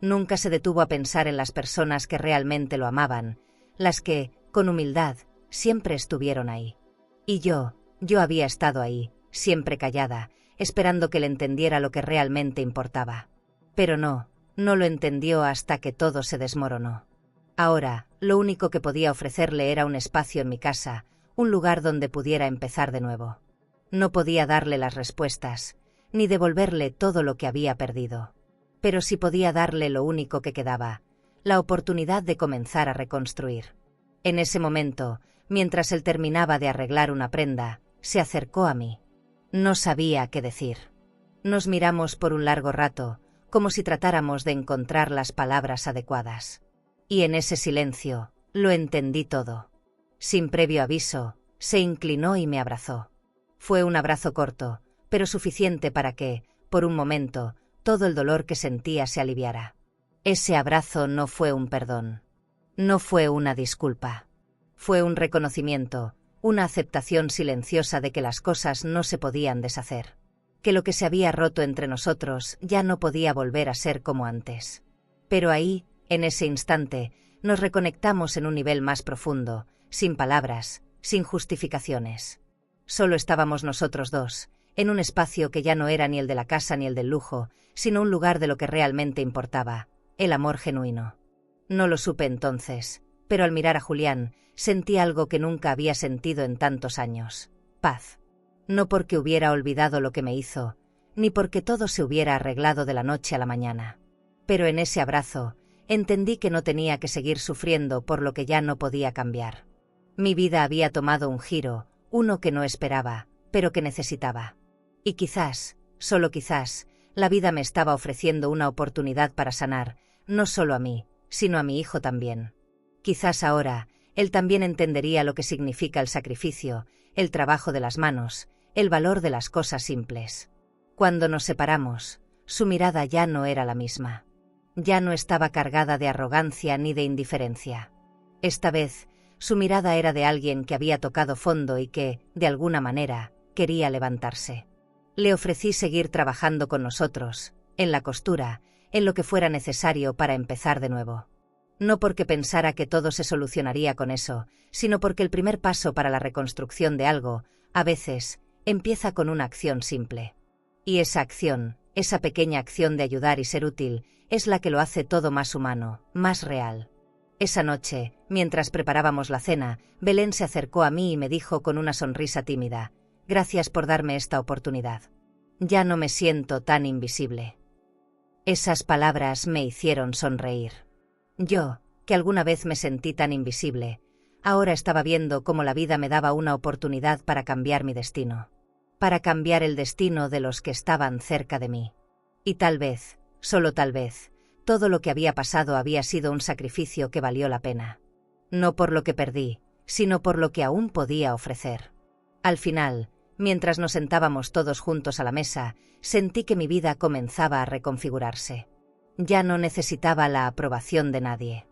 Speaker 1: Nunca se detuvo a pensar en las personas que realmente lo amaban, las que, con humildad, siempre estuvieron ahí. Y yo había estado ahí, siempre callada, esperando que le entendiera lo que realmente importaba. Pero no lo entendió hasta que todo se desmoronó. Ahora, lo único que podía ofrecerle era un espacio en mi casa, un lugar donde pudiera empezar de nuevo. No podía darle las respuestas, ni devolverle todo lo que había perdido. Pero sí podía darle lo único que quedaba: la oportunidad de comenzar a reconstruir. En ese momento, mientras él terminaba de arreglar una prenda, se acercó a mí. No sabía qué decir. Nos miramos por un largo rato, como si tratáramos de encontrar las palabras adecuadas. Y en ese silencio, lo entendí todo. Sin previo aviso, se inclinó y me abrazó. Fue un abrazo corto, pero suficiente para que, por un momento, todo el dolor que sentía se aliviara. Ese abrazo no fue un perdón. No fue una disculpa. Fue un reconocimiento, una aceptación silenciosa de que las cosas no se podían deshacer. Que lo que se había roto entre nosotros ya no podía volver a ser como antes. Pero ahí, en ese instante, nos reconectamos en un nivel más profundo, sin palabras, sin justificaciones. Solo estábamos nosotros dos, en un espacio que ya no era ni el de la casa ni el del lujo, sino un lugar de lo que realmente importaba, el amor genuino. No lo supe entonces, pero al mirar a Julián, sentí algo que nunca había sentido en tantos años: paz. No porque hubiera olvidado lo que me hizo, ni porque todo se hubiera arreglado de la noche a la mañana. Pero en ese abrazo, entendí que no tenía que seguir sufriendo por lo que ya no podía cambiar. Mi vida había tomado un giro, uno que no esperaba, pero que necesitaba. Y quizás, solo quizás, la vida me estaba ofreciendo una oportunidad para sanar, no solo a mí, sino a mi hijo también. Quizás ahora, él también entendería lo que significa el sacrificio, el trabajo de las manos, el valor de las cosas simples. Cuando nos separamos, su mirada ya no era la misma. Ya no estaba cargada de arrogancia ni de indiferencia. Esta vez, su mirada era de alguien que había tocado fondo y que, de alguna manera, quería levantarse. Le ofrecí seguir trabajando con nosotros, en la costura, en lo que fuera necesario para empezar de nuevo. No porque pensara que todo se solucionaría con eso, sino porque el primer paso para la reconstrucción de algo, a veces, empieza con una acción simple. Y esa acción, esa pequeña acción de ayudar y ser útil, es la que lo hace todo más humano, más real. Esa noche, mientras preparábamos la cena, Belén se acercó a mí y me dijo con una sonrisa tímida: «Gracias por darme esta oportunidad. Ya no me siento tan invisible». Esas palabras me hicieron sonreír. Yo, que alguna vez me sentí tan invisible, ahora estaba viendo cómo la vida me daba una oportunidad para cambiar mi destino. Para cambiar el destino de los que estaban cerca de mí. Y tal vez, solo tal vez, todo lo que había pasado había sido un sacrificio que valió la pena. No por lo que perdí, sino por lo que aún podía ofrecer. Al final, mientras nos sentábamos todos juntos a la mesa, sentí que mi vida comenzaba a reconfigurarse. Ya no necesitaba la aprobación de nadie.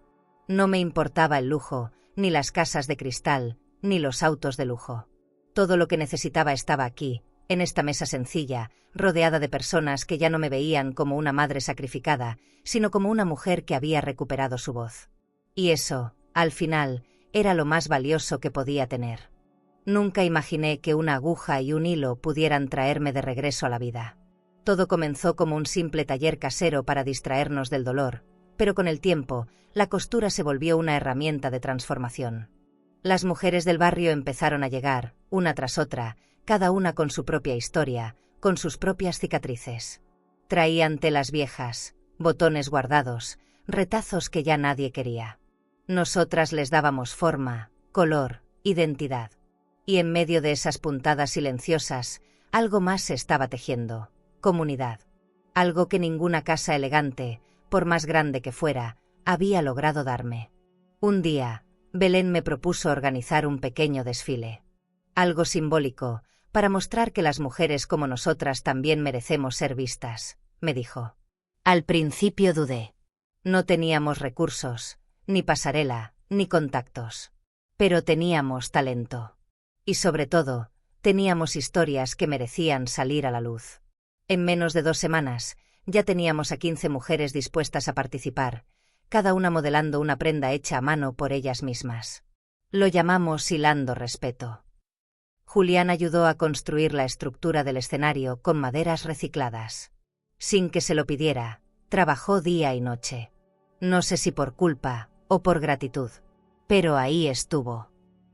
Speaker 1: No me importaba el lujo, ni las casas de cristal, ni los autos de lujo. Todo lo que necesitaba estaba aquí, en esta mesa sencilla, rodeada de personas que ya no me veían como una madre sacrificada, sino como una mujer que había recuperado su voz. Y eso, al final, era lo más valioso que podía tener. Nunca imaginé que una aguja y un hilo pudieran traerme de regreso a la vida. Todo comenzó como un simple taller casero para distraernos del dolor, pero con el tiempo, la costura se volvió una herramienta de transformación. Las mujeres del barrio empezaron a llegar, una tras otra, cada una con su propia historia, con sus propias cicatrices. Traían telas viejas, botones guardados, retazos que ya nadie quería. Nosotras les dábamos forma, color, identidad. Y en medio de esas puntadas silenciosas, algo más se estaba tejiendo: comunidad. Algo que ninguna casa elegante, por más grande que fuera, había logrado darme. Un día, Belén me propuso organizar un pequeño desfile. Algo simbólico, para mostrar que las mujeres como nosotras también merecemos ser vistas, me dijo. Al principio dudé. No teníamos recursos, ni pasarela, ni contactos. Pero teníamos talento. Y sobre todo, teníamos historias que merecían salir a la luz. En menos de 2 semanas, ya teníamos a 15 mujeres dispuestas a participar, cada una modelando una prenda hecha a mano por ellas mismas. Lo llamamos Hilando Respeto. Julián ayudó a construir la estructura del escenario con maderas recicladas. Sin que se lo pidiera, trabajó día y noche. No sé si por culpa o por gratitud, pero ahí estuvo.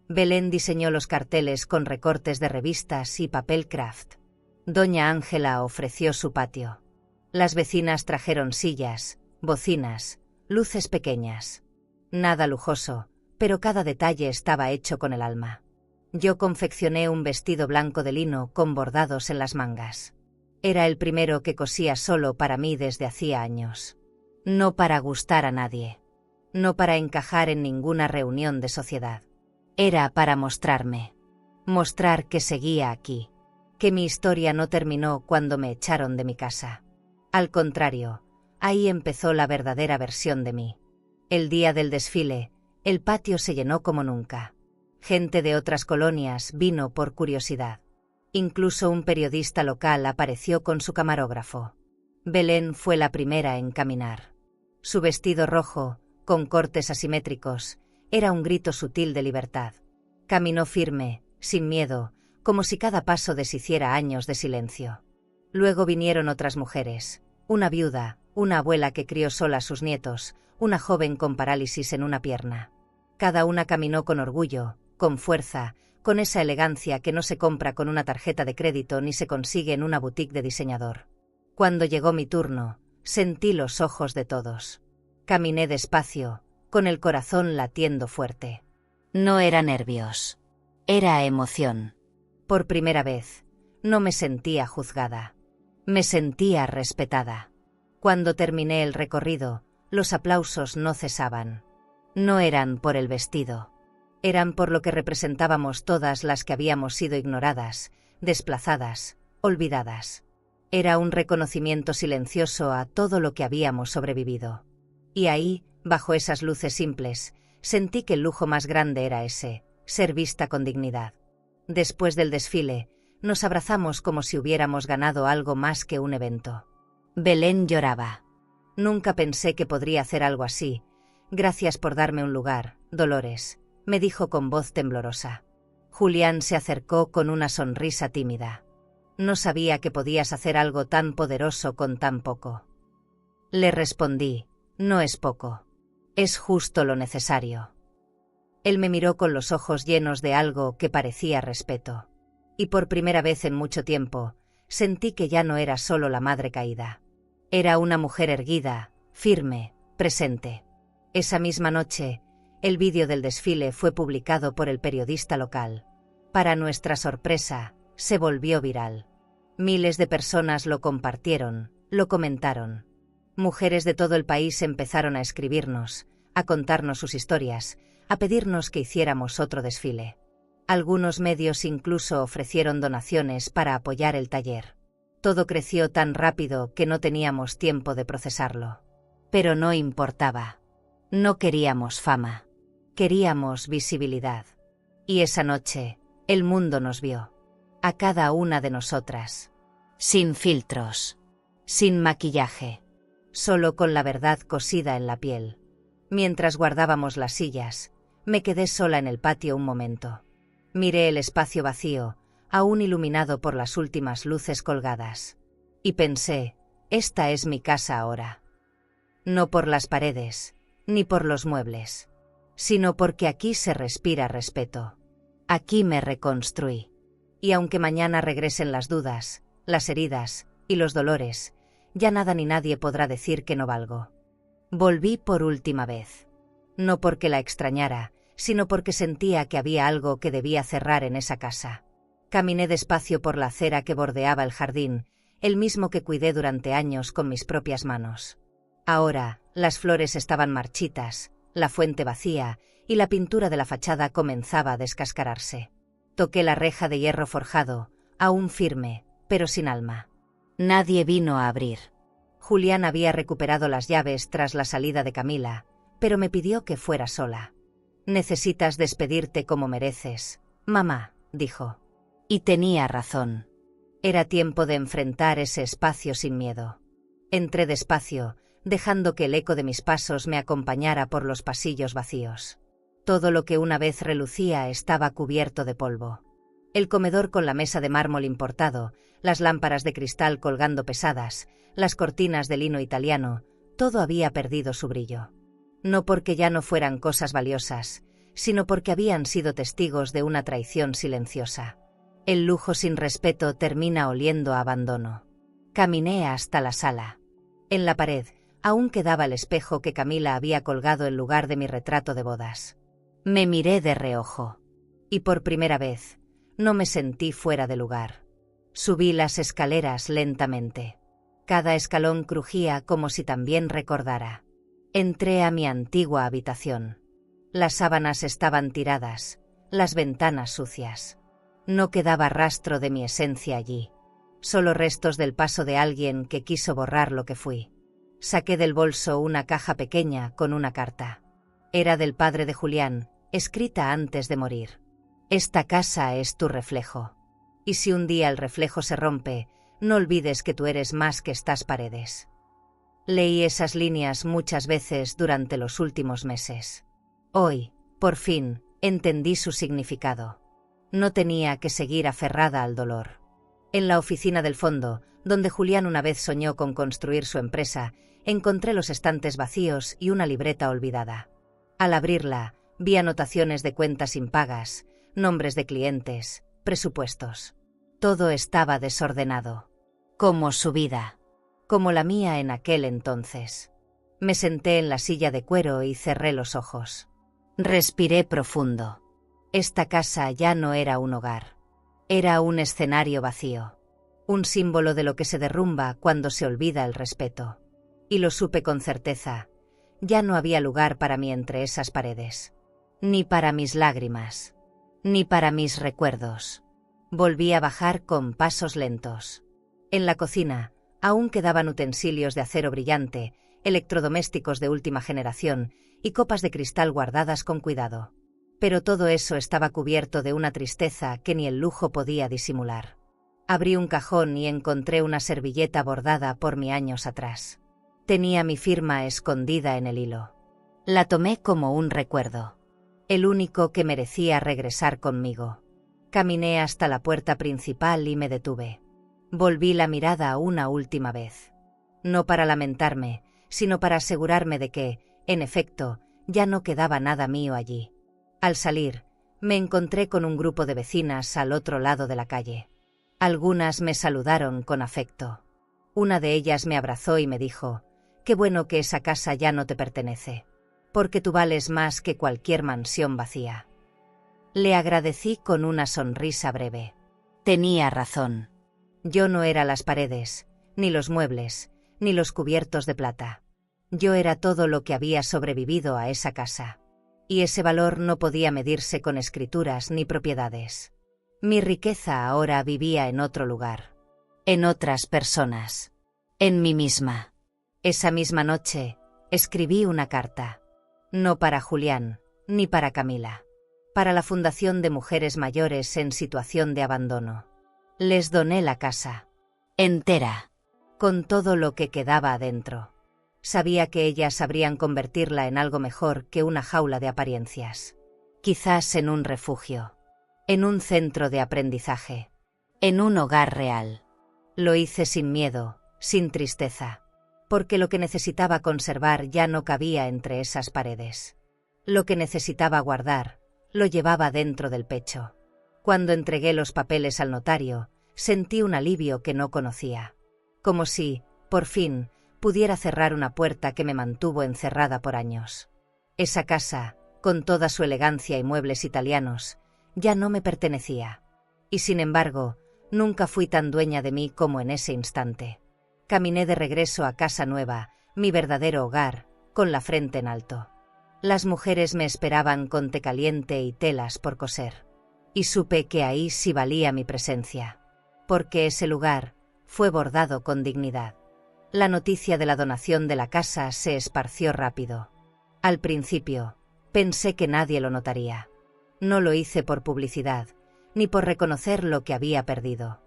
Speaker 1: Belén diseñó los carteles con recortes de revistas y papel craft. Doña Ángela ofreció su patio. Las vecinas trajeron sillas, bocinas, luces pequeñas. Nada lujoso, pero cada detalle estaba hecho con el alma. Yo confeccioné un vestido blanco de lino con bordados en las mangas. Era el primero que cosía solo para mí desde hacía años. No para gustar a nadie. No para encajar en ninguna reunión de sociedad. Era para mostrarme. Mostrar que seguía aquí. que mi historia no terminó cuando me echaron de mi casa. Al contrario, ahí empezó la verdadera versión de mí. El día del desfile, el patio se llenó como nunca. Gente de otras colonias vino por curiosidad. Incluso un periodista local apareció con su camarógrafo. Belén fue la primera en caminar. Su vestido rojo, con cortes asimétricos, era un grito sutil de libertad. Caminó firme, sin miedo, como si cada paso deshiciera años de silencio. Luego vinieron otras mujeres, una viuda, una abuela que crió sola a sus nietos, una joven con parálisis en una pierna. Cada una caminó con orgullo, con fuerza, con esa elegancia que no se compra con una tarjeta de crédito ni se consigue en una boutique de diseñador. Cuando llegó mi turno, sentí los ojos de todos. Caminé despacio, con el corazón latiendo fuerte. No era nervios. Era emoción. Por primera vez, no me sentía juzgada. Me sentía respetada. Cuando terminé el recorrido, los aplausos no cesaban. No eran por el vestido. Eran por lo que representábamos todas las que habíamos sido ignoradas, desplazadas, olvidadas. Era un reconocimiento silencioso a todo lo que habíamos sobrevivido. Y ahí, bajo esas luces simples, sentí que el lujo más grande era ese, ser vista con dignidad. Después del desfile, nos abrazamos como si hubiéramos ganado algo más que un evento. Belén lloraba. Nunca pensé que podría hacer algo así. Gracias por darme un lugar, Dolores, me dijo con voz temblorosa. Julián se acercó con una sonrisa tímida. No sabía que podías hacer algo tan poderoso con tan poco. Le respondí, no es poco. Es justo lo necesario. Él me miró con los ojos llenos de algo que parecía respeto. Y por primera vez en mucho tiempo, sentí que ya no era solo la madre caída. Era una mujer erguida, firme, presente. Esa misma noche, el vídeo del desfile fue publicado por el periodista local. Para nuestra sorpresa, se volvió viral. Miles de personas lo compartieron, lo comentaron. Mujeres de todo el país empezaron a escribirnos, a contarnos sus historias, a pedirnos que hiciéramos otro desfile. Algunos medios incluso ofrecieron donaciones para apoyar el taller. Todo creció tan rápido que no teníamos tiempo de procesarlo. Pero no importaba. No queríamos fama. Queríamos visibilidad. Y esa noche, el mundo nos vio. A cada una de nosotras. Sin filtros. Sin maquillaje. Solo con la verdad cosida en la piel. Mientras guardábamos las sillas, me quedé sola en el patio un momento. Miré el espacio vacío, aún iluminado por las últimas luces colgadas. Y pensé, esta es mi casa ahora. No por las paredes, ni por los muebles, sino porque aquí se respira respeto. Aquí me reconstruí. Y aunque mañana regresen las dudas, las heridas y los dolores, ya nada ni nadie podrá decir que no valgo. Volví por última vez. No porque la extrañara, sino porque sentía que había algo que debía cerrar en esa casa. Caminé despacio por la acera que bordeaba el jardín, el mismo que cuidé durante años con mis propias manos. Ahora, las flores estaban marchitas, la fuente vacía, y la pintura de la fachada comenzaba a descascararse. Toqué la reja de hierro forjado, aún firme, pero sin alma. Nadie vino a abrir. Julián había recuperado las llaves tras la salida de Camila, pero me pidió que fuera sola. Necesitas despedirte como mereces, mamá, dijo. Y tenía razón. Era tiempo de enfrentar ese espacio sin miedo. Entré despacio, dejando que el eco de mis pasos me acompañara por los pasillos vacíos. Todo lo que una vez relucía estaba cubierto de polvo. El comedor con la mesa de mármol importado, las lámparas de cristal colgando pesadas, las cortinas de lino italiano, todo había perdido su brillo. No porque ya no fueran cosas valiosas, sino porque habían sido testigos de una traición silenciosa. El lujo sin respeto termina oliendo a abandono. Caminé hasta la sala. En la pared, aún quedaba el espejo que Camila había colgado en lugar de mi retrato de bodas. Me miré de reojo. Y por primera vez, no me sentí fuera de lugar. Subí las escaleras lentamente. Cada escalón crujía como si también recordara. Entré a mi antigua habitación. Las sábanas estaban tiradas, las ventanas sucias. No quedaba rastro de mi esencia allí. Solo restos del paso de alguien que quiso borrar lo que fui. Saqué del bolso una caja pequeña con una carta. Era del padre de Julián, escrita antes de morir. Esta casa es tu reflejo. Y si un día el reflejo se rompe, no olvides que tú eres más que estas paredes. Leí esas líneas muchas veces durante los últimos meses. Hoy, por fin, entendí su significado. No tenía que seguir aferrada al dolor. En la oficina del fondo, donde Julián una vez soñó con construir su empresa, encontré los estantes vacíos y una libreta olvidada. Al abrirla, vi anotaciones de cuentas impagas, nombres de clientes, presupuestos. Todo estaba desordenado. Como su vida. Como la mía en aquel entonces. Me senté en la silla de cuero y cerré los ojos. Respiré profundo. Esta casa ya no era un hogar. Era un escenario vacío. Un símbolo de lo que se derrumba cuando se olvida el respeto. Y lo supe con certeza. Ya no había lugar para mí entre esas paredes. Ni para mis lágrimas. Ni para mis recuerdos. Volví a bajar con pasos lentos. En la cocina, aún quedaban utensilios de acero brillante, electrodomésticos de última generación y copas de cristal guardadas con cuidado. Pero todo eso estaba cubierto de una tristeza que ni el lujo podía disimular. Abrí un cajón y encontré una servilleta bordada por mí años atrás. Tenía mi firma escondida en el hilo. La tomé como un recuerdo. El único que merecía regresar conmigo. Caminé hasta la puerta principal y me detuve. Volví la mirada una última vez. No para lamentarme, sino para asegurarme de que, en efecto, ya no quedaba nada mío allí. Al salir, me encontré con un grupo de vecinas al otro lado de la calle. Algunas me saludaron con afecto. Una de ellas me abrazó y me dijo: «Qué bueno que esa casa ya no te pertenece, porque tú vales más que cualquier mansión vacía». Le agradecí con una sonrisa breve. Tenía razón. Yo no era las paredes, ni los muebles, ni los cubiertos de plata. Yo era todo lo que había sobrevivido a esa casa. Y ese valor no podía medirse con escrituras ni propiedades. Mi riqueza ahora vivía en otro lugar. En otras personas. En mí misma. Esa misma noche, escribí una carta. No para Julián, ni para Camila. Para la Fundación de Mujeres Mayores en Situación de Abandono. Les doné la casa. Entera. Con todo lo que quedaba adentro. Sabía que ellas sabrían convertirla en algo mejor que una jaula de apariencias. Quizás en un refugio. En un centro de aprendizaje. En un hogar real. Lo hice sin miedo, sin tristeza. Porque lo que necesitaba conservar ya no cabía entre esas paredes. Lo que necesitaba guardar, lo llevaba dentro del pecho. Cuando entregué los papeles al notario, sentí un alivio que no conocía. Como si, por fin, pudiera cerrar una puerta que me mantuvo encerrada por años. Esa casa, con toda su elegancia y muebles italianos, ya no me pertenecía. Y sin embargo, nunca fui tan dueña de mí como en ese instante. Caminé de regreso a casa nueva, mi verdadero hogar, con la frente en alto. Las mujeres me esperaban con té caliente y telas por coser. Y supe que ahí sí valía mi presencia. Porque ese lugar fue bordado con dignidad. La noticia de la donación de la casa se esparció rápido. Al principio, pensé que nadie lo notaría. No lo hice por publicidad, ni por reconocer lo que había perdido.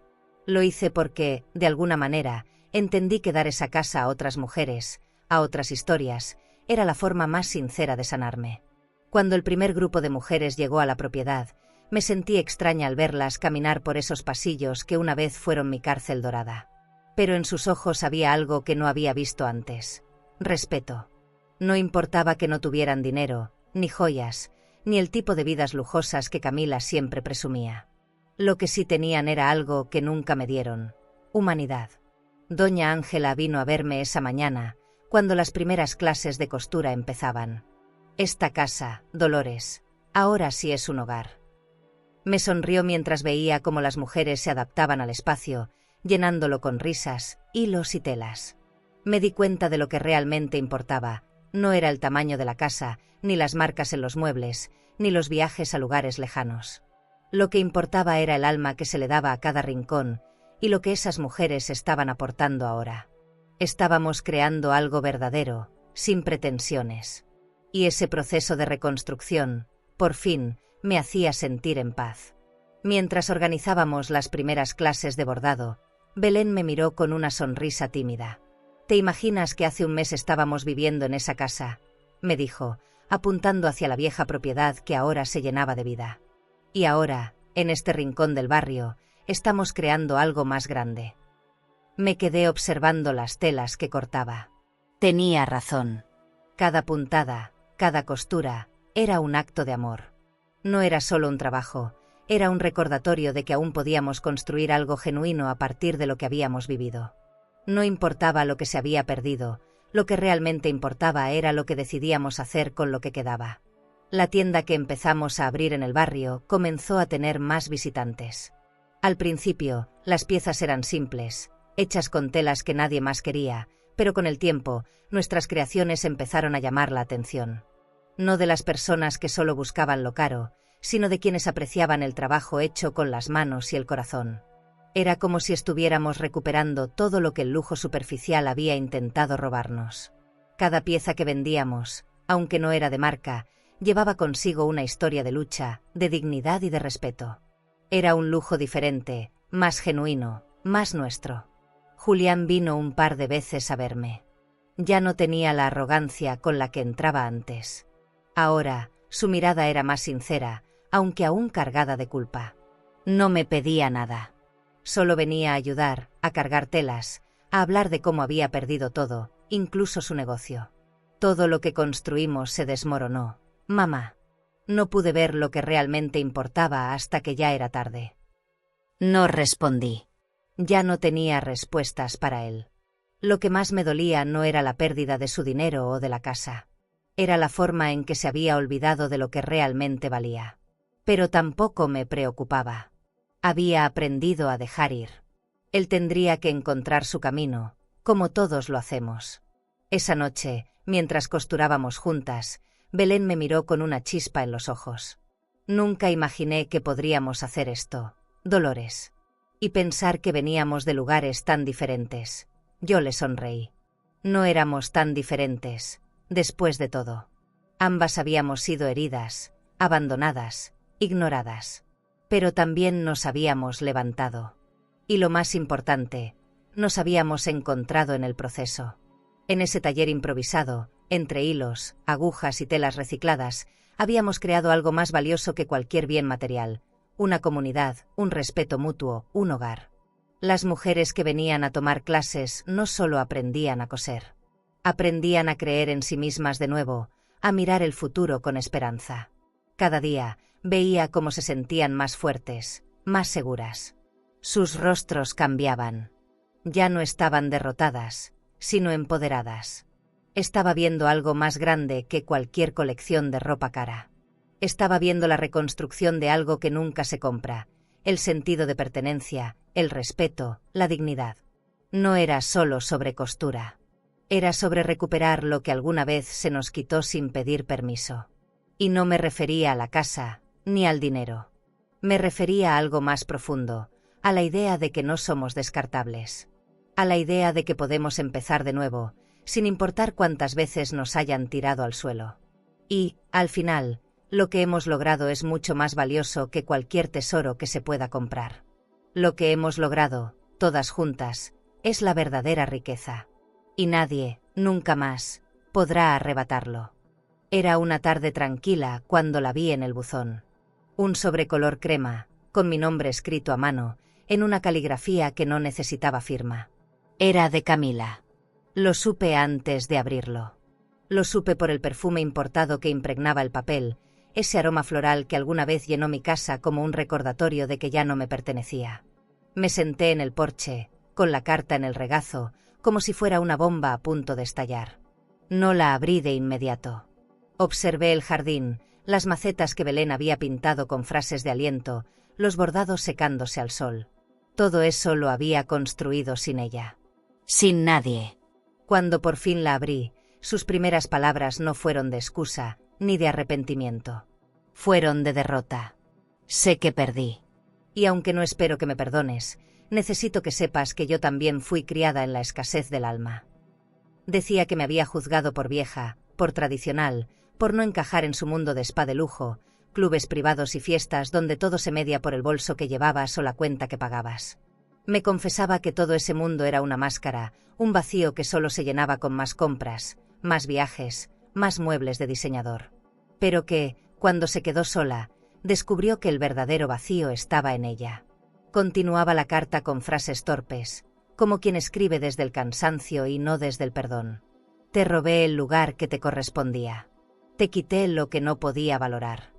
Speaker 1: Lo hice porque, de alguna manera, entendí que dar esa casa a otras mujeres, a otras historias, era la forma más sincera de sanarme. Cuando el primer grupo de mujeres llegó a la propiedad, me sentí extraña al verlas caminar por esos pasillos que una vez fueron mi cárcel dorada. Pero en sus ojos había algo que no había visto antes. Respeto. No importaba que no tuvieran dinero, ni joyas, ni el tipo de vidas lujosas que Camila siempre presumía. Lo que sí tenían era algo que nunca me dieron: humanidad. Doña Ángela vino a verme esa mañana, cuando las primeras clases de costura empezaban. Esta casa, Dolores, ahora sí es un hogar. Me sonrió mientras veía cómo las mujeres se adaptaban al espacio, llenándolo con risas, hilos y telas. Me di cuenta de lo que realmente importaba. No era el tamaño de la casa, ni las marcas en los muebles, ni los viajes a lugares lejanos. Lo que importaba era el alma que se le daba a cada rincón y lo que esas mujeres estaban aportando ahora. Estábamos creando algo verdadero, sin pretensiones. Y ese proceso de reconstrucción, por fin, me hacía sentir en paz. Mientras organizábamos las primeras clases de bordado, Belén me miró con una sonrisa tímida. «¿Te imaginas que hace un mes estábamos viviendo en esa casa?», me dijo, apuntando hacia la vieja propiedad que ahora se llenaba de vida. «Y ahora, en este rincón del barrio, estamos creando algo más grande». Me quedé observando las telas que cortaba. Tenía razón. Cada puntada, cada costura, era un acto de amor. No era solo un trabajo, era un recordatorio de que aún podíamos construir algo genuino a partir de lo que habíamos vivido. No importaba lo que se había perdido, lo que realmente importaba era lo que decidíamos hacer con lo que quedaba. La tienda que empezamos a abrir en el barrio comenzó a tener más visitantes. Al principio, las piezas eran simples, hechas con telas que nadie más quería, pero con el tiempo, nuestras creaciones empezaron a llamar la atención. No de las personas que solo buscaban lo caro, sino de quienes apreciaban el trabajo hecho con las manos y el corazón. Era como si estuviéramos recuperando todo lo que el lujo superficial había intentado robarnos. Cada pieza que vendíamos, aunque no era de marca, llevaba consigo una historia de lucha, de dignidad y de respeto. Era un lujo diferente, más genuino, más nuestro. Julián vino un par de veces a verme. Ya no tenía la arrogancia con la que entraba antes. Ahora, su mirada era más sincera, aunque aún cargada de culpa. No me pedía nada. Solo venía a ayudar, a cargar telas, a hablar de cómo había perdido todo, incluso su negocio. Todo lo que construimos se desmoronó. Mamá. No pude ver lo que realmente importaba hasta que ya era tarde. No respondí. Ya no tenía respuestas para él. Lo que más me dolía no era la pérdida de su dinero o de la casa. Era la forma en que se había olvidado de lo que realmente valía. Pero tampoco me preocupaba. Había aprendido a dejar ir. Él tendría que encontrar su camino, como todos lo hacemos. Esa noche, mientras costurábamos juntas, Belén me miró con una chispa en los ojos. Nunca imaginé que podríamos hacer esto, Dolores. Y pensar que veníamos de lugares tan diferentes. Yo le sonreí. No éramos tan diferentes, después de todo. Ambas habíamos sido heridas, abandonadas, ignoradas. Pero también nos habíamos levantado. Y lo más importante, nos habíamos encontrado en el proceso. En ese taller improvisado, entre hilos, agujas y telas recicladas, habíamos creado algo más valioso que cualquier bien material. Una comunidad, un respeto mutuo, un hogar. Las mujeres que venían a tomar clases no solo aprendían a coser. Aprendían a creer en sí mismas de nuevo, a mirar el futuro con esperanza. Cada día, veía cómo se sentían más fuertes, más seguras. Sus rostros cambiaban. Ya no estaban derrotadas, sino empoderadas. Estaba viendo algo más grande que cualquier colección de ropa cara. Estaba viendo la reconstrucción de algo que nunca se compra, el sentido de pertenencia, el respeto, la dignidad. No era solo sobre costura. Era sobre recuperar lo que alguna vez se nos quitó sin pedir permiso. Y no me refería a la casa, ni al dinero. Me refería a algo más profundo, a la idea de que no somos descartables. A la idea de que podemos empezar de nuevo, sin importar cuántas veces nos hayan tirado al suelo. Y, al final, lo que hemos logrado es mucho más valioso que cualquier tesoro que se pueda comprar. Lo que hemos logrado, todas juntas, es la verdadera riqueza. Y nadie, nunca más, podrá arrebatarlo. Era una tarde tranquila cuando la vi en el buzón. Un sobre color crema, con mi nombre escrito a mano, en una caligrafía que no necesitaba firma. Era de Camila. Lo supe antes de abrirlo. Lo supe por el perfume importado que impregnaba el papel, ese aroma floral que alguna vez llenó mi casa como un recordatorio de que ya no me pertenecía. Me senté en el porche, con la carta en el regazo, como si fuera una bomba a punto de estallar. No la abrí de inmediato. Observé el jardín, las macetas que Belén había pintado con frases de aliento, los bordados secándose al sol. Todo eso lo había construido sin ella. Sin nadie. Cuando por fin la abrí, sus primeras palabras no fueron de excusa, ni de arrepentimiento. Fueron de derrota. Sé que perdí. Y aunque no espero que me perdones, necesito que sepas que yo también fui criada en la escasez del alma. Decía que me había juzgado por vieja, por tradicional, por no encajar en su mundo de spa de lujo, clubes privados y fiestas donde todo se media por el bolso que llevabas o la cuenta que pagabas. Me confesaba que todo ese mundo era una máscara, un vacío que solo se llenaba con más compras, más viajes, más muebles de diseñador. Pero que, cuando se quedó sola, descubrió que el verdadero vacío estaba en ella. Continuaba la carta con frases torpes, como quien escribe desde el cansancio y no desde el perdón. Te robé el lugar que te correspondía. Te quité lo que no podía valorar.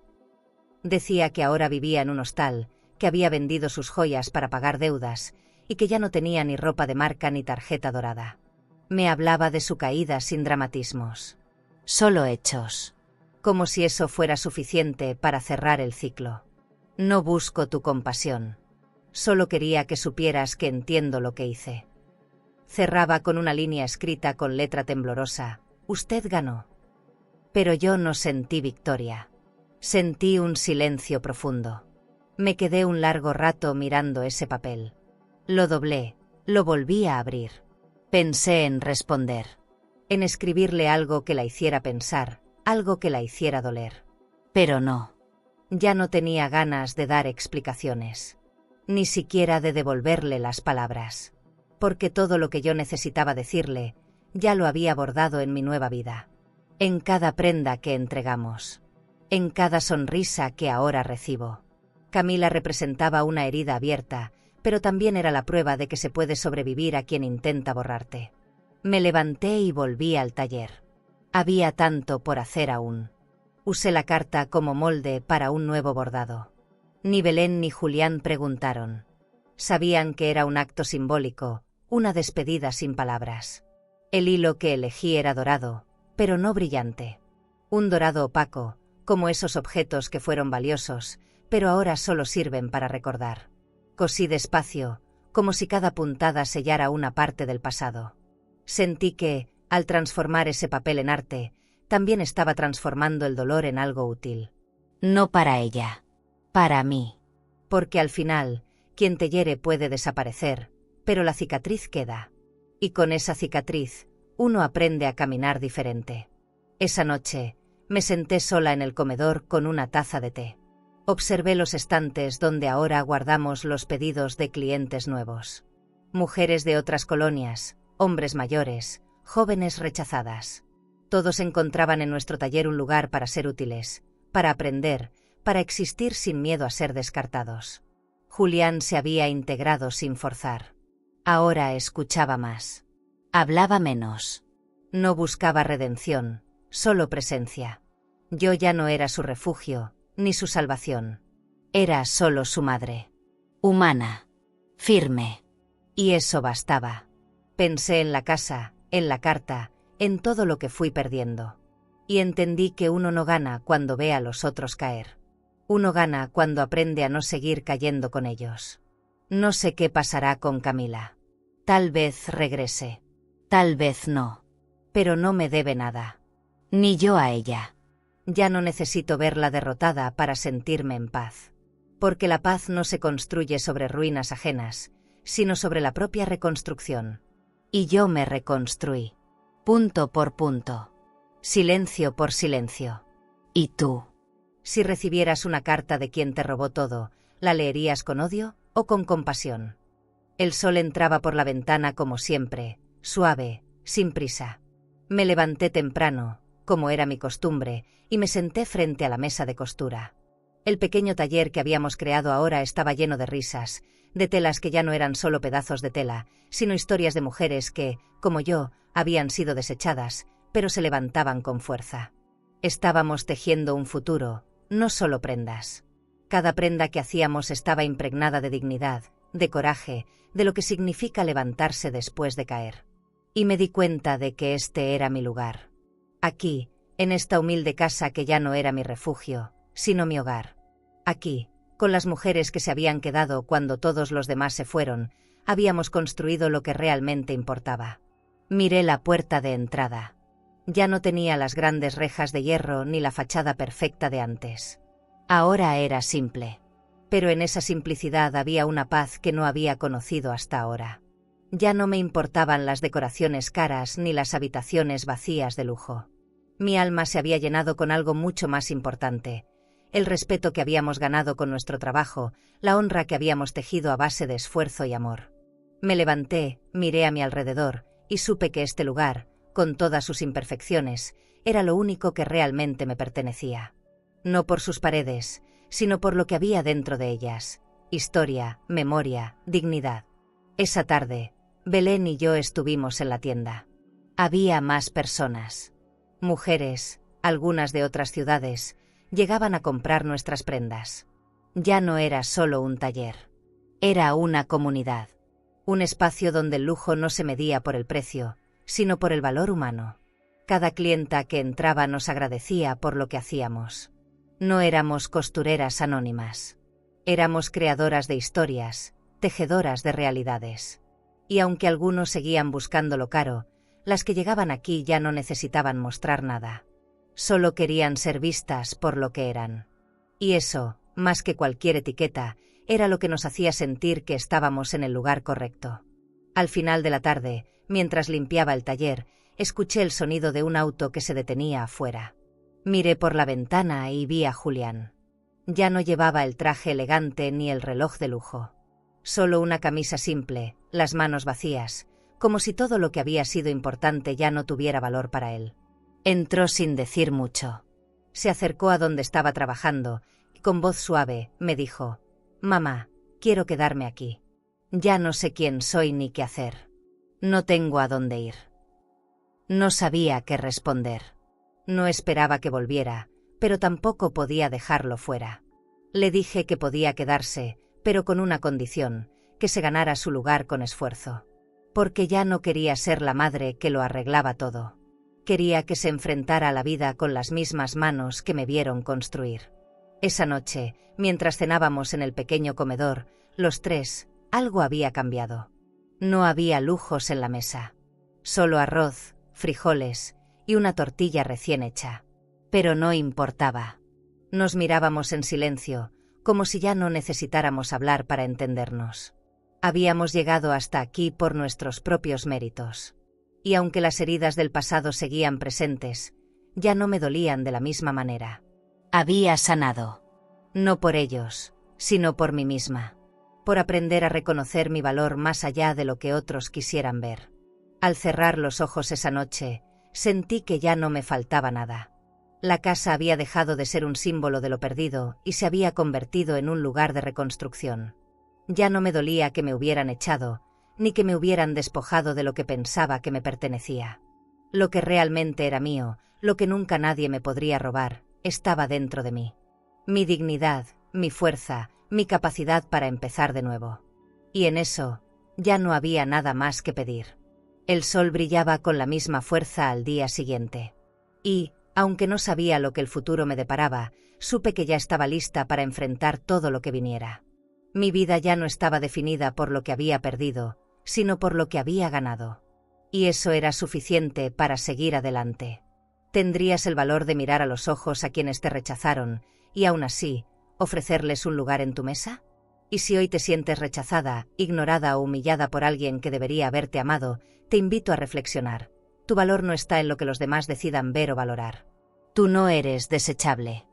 Speaker 1: Decía que ahora vivía en un hostal, que había vendido sus joyas para pagar deudas y que ya no tenía ni ropa de marca ni tarjeta dorada. Me hablaba de su caída sin dramatismos. Solo hechos. Como si eso fuera suficiente para cerrar el ciclo. No busco tu compasión. Solo quería que supieras que entiendo lo que hice. Cerraba con una línea escrita con letra temblorosa. Usted ganó. Pero yo no sentí victoria. Sentí un silencio profundo. Me quedé un largo rato mirando ese papel. Lo doblé, lo volví a abrir. Pensé en responder. En escribirle algo que la hiciera pensar, algo que la hiciera doler. Pero no. Ya no tenía ganas de dar explicaciones. Ni siquiera de devolverle las palabras. Porque todo lo que yo necesitaba decirle, ya lo había bordado en mi nueva vida. En cada prenda que entregamos. En cada sonrisa que ahora recibo. Camila representaba una herida abierta, pero también era la prueba de que se puede sobrevivir a quien intenta borrarte. Me levanté y volví al taller. Había tanto por hacer aún. Usé la carta como molde para un nuevo bordado. Ni Belén ni Julián preguntaron. Sabían que era un acto simbólico, una despedida sin palabras. El hilo que elegí era dorado, pero no brillante. Un dorado opaco, como esos objetos que fueron valiosos, pero ahora solo sirven para recordar. Cosí despacio, como si cada puntada sellara una parte del pasado. Sentí que, al transformar ese papel en arte, también estaba transformando el dolor en algo útil. No para ella. Para mí. Porque al final, quien te hiere puede desaparecer, pero la cicatriz queda. Y con esa cicatriz, uno aprende a caminar diferente. Esa noche, me senté sola en el comedor con una taza de té. Observé los estantes donde ahora guardamos los pedidos de clientes nuevos. Mujeres de otras colonias, hombres mayores, jóvenes rechazadas. Todos encontraban en nuestro taller un lugar para ser útiles, para aprender, para existir sin miedo a ser descartados. Julián se había integrado sin forzar. Ahora escuchaba más. Hablaba menos. No buscaba redención, solo presencia. Yo ya no era su refugio, ni su salvación. Era solo su madre. Humana. Firme. Y eso bastaba. Pensé en la casa, en la carta, en todo lo que fui perdiendo. Y entendí que uno no gana cuando ve a los otros caer. Uno gana cuando aprende a no seguir cayendo con ellos. No sé qué pasará con Camila. Tal vez regrese. Tal vez no. Pero no me debe nada. Ni yo a ella. Ya no necesito verla derrotada para sentirme en paz. Porque la paz no se construye sobre ruinas ajenas, sino sobre la propia reconstrucción. Y yo me reconstruí. Punto por punto. Silencio por silencio. ¿Y tú? Si recibieras una carta de quien te robó todo, ¿la leerías con odio o con compasión? El sol entraba por la ventana como siempre, suave, sin prisa. Me levanté temprano, como era mi costumbre, y me senté frente a la mesa de costura. El pequeño taller que habíamos creado ahora estaba lleno de risas, de telas que ya no eran solo pedazos de tela, sino historias de mujeres que, como yo, habían sido desechadas, pero se levantaban con fuerza. Estábamos tejiendo un futuro, no solo prendas. Cada prenda que hacíamos estaba impregnada de dignidad, de coraje, de lo que significa levantarse después de caer. Y me di cuenta de que este era mi lugar. Aquí, en esta humilde casa que ya no era mi refugio, sino mi hogar. Aquí, con las mujeres que se habían quedado cuando todos los demás se fueron, habíamos construido lo que realmente importaba. Miré la puerta de entrada. Ya no tenía las grandes rejas de hierro ni la fachada perfecta de antes. Ahora era simple. Pero en esa simplicidad había una paz que no había conocido hasta ahora. Ya no me importaban las decoraciones caras ni las habitaciones vacías de lujo. Mi alma se había llenado con algo mucho más importante: el respeto que habíamos ganado con nuestro trabajo, la honra que habíamos tejido a base de esfuerzo y amor. Me levanté, miré a mi alrededor, y supe que este lugar, con todas sus imperfecciones, era lo único que realmente me pertenecía. No por sus paredes, sino por lo que había dentro de ellas: historia, memoria, dignidad. Esa tarde, Belén y yo estuvimos en la tienda. Había más personas. Mujeres, algunas de otras ciudades, llegaban a comprar nuestras prendas. Ya no era solo un taller. Era una comunidad. Un espacio donde el lujo no se medía por el precio, sino por el valor humano. Cada clienta que entraba nos agradecía por lo que hacíamos. No éramos costureras anónimas. Éramos creadoras de historias, tejedoras de realidades. Y aunque algunos seguían buscando lo caro, las que llegaban aquí ya no necesitaban mostrar nada. Solo querían ser vistas por lo que eran. Y eso, más que cualquier etiqueta, era lo que nos hacía sentir que estábamos en el lugar correcto. Al final de la tarde, mientras limpiaba el taller, escuché el sonido de un auto que se detenía afuera. Miré por la ventana y vi a Julián. Ya no llevaba el traje elegante ni el reloj de lujo. Solo una camisa simple, las manos vacías, como si todo lo que había sido importante ya no tuviera valor para él. Entró sin decir mucho. Se acercó a donde estaba trabajando y con voz suave me dijo: «Mamá, quiero quedarme aquí. Ya no sé quién soy ni qué hacer. No tengo a dónde ir». No sabía qué responder. No esperaba que volviera, pero tampoco podía dejarlo fuera. Le dije que podía quedarse, pero con una condición: que se ganara su lugar con esfuerzo. Porque ya no quería ser la madre que lo arreglaba todo. Quería que se enfrentara a la vida con las mismas manos que me vieron construir. Esa noche, mientras cenábamos en el pequeño comedor, los tres, algo había cambiado. No había lujos en la mesa. Solo arroz, frijoles y una tortilla recién hecha. Pero no importaba. Nos mirábamos en silencio, como si ya no necesitáramos hablar para entendernos. Habíamos llegado hasta aquí por nuestros propios méritos. Y aunque las heridas del pasado seguían presentes, ya no me dolían de la misma manera. Había sanado. No por ellos, sino por mí misma. Por aprender a reconocer mi valor más allá de lo que otros quisieran ver. Al cerrar los ojos esa noche, sentí que ya no me faltaba nada. La casa había dejado de ser un símbolo de lo perdido y se había convertido en un lugar de reconstrucción. Ya no me dolía que me hubieran echado, ni que me hubieran despojado de lo que pensaba que me pertenecía. Lo que realmente era mío, lo que nunca nadie me podría robar, estaba dentro de mí. Mi dignidad, mi fuerza, mi capacidad para empezar de nuevo. Y en eso, ya no había nada más que pedir. El sol brillaba con la misma fuerza al día siguiente. Y, aunque no sabía lo que el futuro me deparaba, supe que ya estaba lista para enfrentar todo lo que viniera. Mi vida ya no estaba definida por lo que había perdido, sino por lo que había ganado. Y eso era suficiente para seguir adelante. ¿Tendrías el valor de mirar a los ojos a quienes te rechazaron y, aún así, ofrecerles un lugar en tu mesa? Y si hoy te sientes rechazada, ignorada o humillada por alguien que debería haberte amado, te invito a reflexionar. Tu valor no está en lo que los demás decidan ver o valorar. Tú no eres desechable.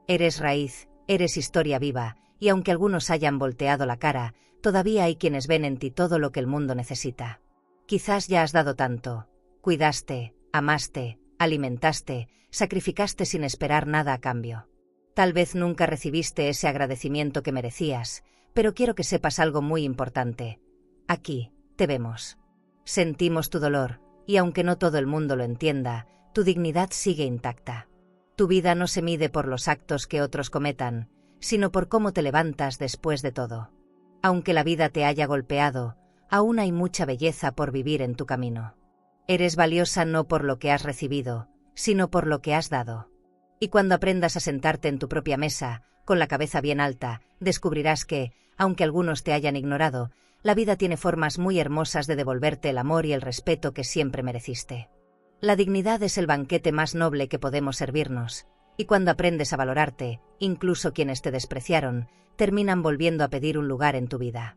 Speaker 1: Eres raíz, eres historia viva, y aunque algunos hayan volteado la cara, todavía hay quienes ven en ti todo lo que el mundo necesita. Quizás ya has dado tanto. Cuidaste, amaste, alimentaste, sacrificaste sin esperar nada a cambio. Tal vez nunca recibiste ese agradecimiento que merecías, pero quiero que sepas algo muy importante. Aquí, te vemos. Sentimos tu dolor, y aunque no todo el mundo lo entienda, tu dignidad sigue intacta. Tu vida no se mide por los actos que otros cometan, sino por cómo te levantas después de todo. Aunque la vida te haya golpeado, aún hay mucha belleza por vivir en tu camino. Eres valiosa no por lo que has recibido, sino por lo que has dado. Y cuando aprendas a sentarte en tu propia mesa, con la cabeza bien alta, descubrirás que, aunque algunos te hayan ignorado, la vida tiene formas muy hermosas de devolverte el amor y el respeto que siempre mereciste. La dignidad es el banquete más noble que podemos servirnos, Y cuando aprendes a valorarte, incluso quienes te despreciaron, terminan volviendo a pedir un lugar en tu vida.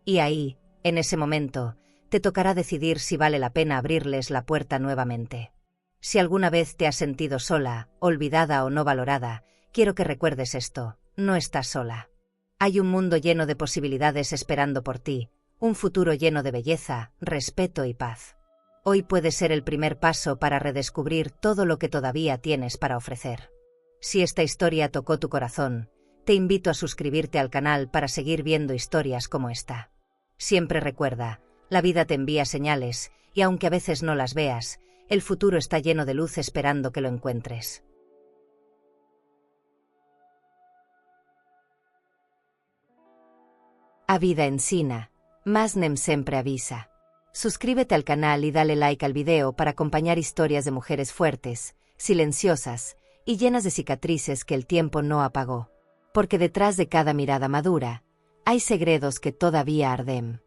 Speaker 1: Y ahí, en ese momento, te tocará decidir si vale la pena abrirles la puerta nuevamente. Si alguna vez te has sentido sola, olvidada o no valorada, quiero que recuerdes esto: no estás sola. Hay un mundo lleno de posibilidades esperando por ti, un futuro lleno de belleza, respeto y paz. Hoy puede ser el primer paso para redescubrir todo lo que todavía tienes para ofrecer. Si esta historia tocó tu corazón, te invito a suscribirte al canal para seguir viendo historias como esta. Siempre recuerda, la vida te envía señales, y aunque a veces no las veas, el futuro está lleno de luz esperando que lo encuentres. A vida ensina, mas nem sempre avisa. Suscríbete al canal y dale like al video para acompañar historias de mujeres fuertes, silenciosas y llenas de cicatrices que el tiempo no apagó. Porque detrás de cada mirada madura, hay segredos que todavía arden.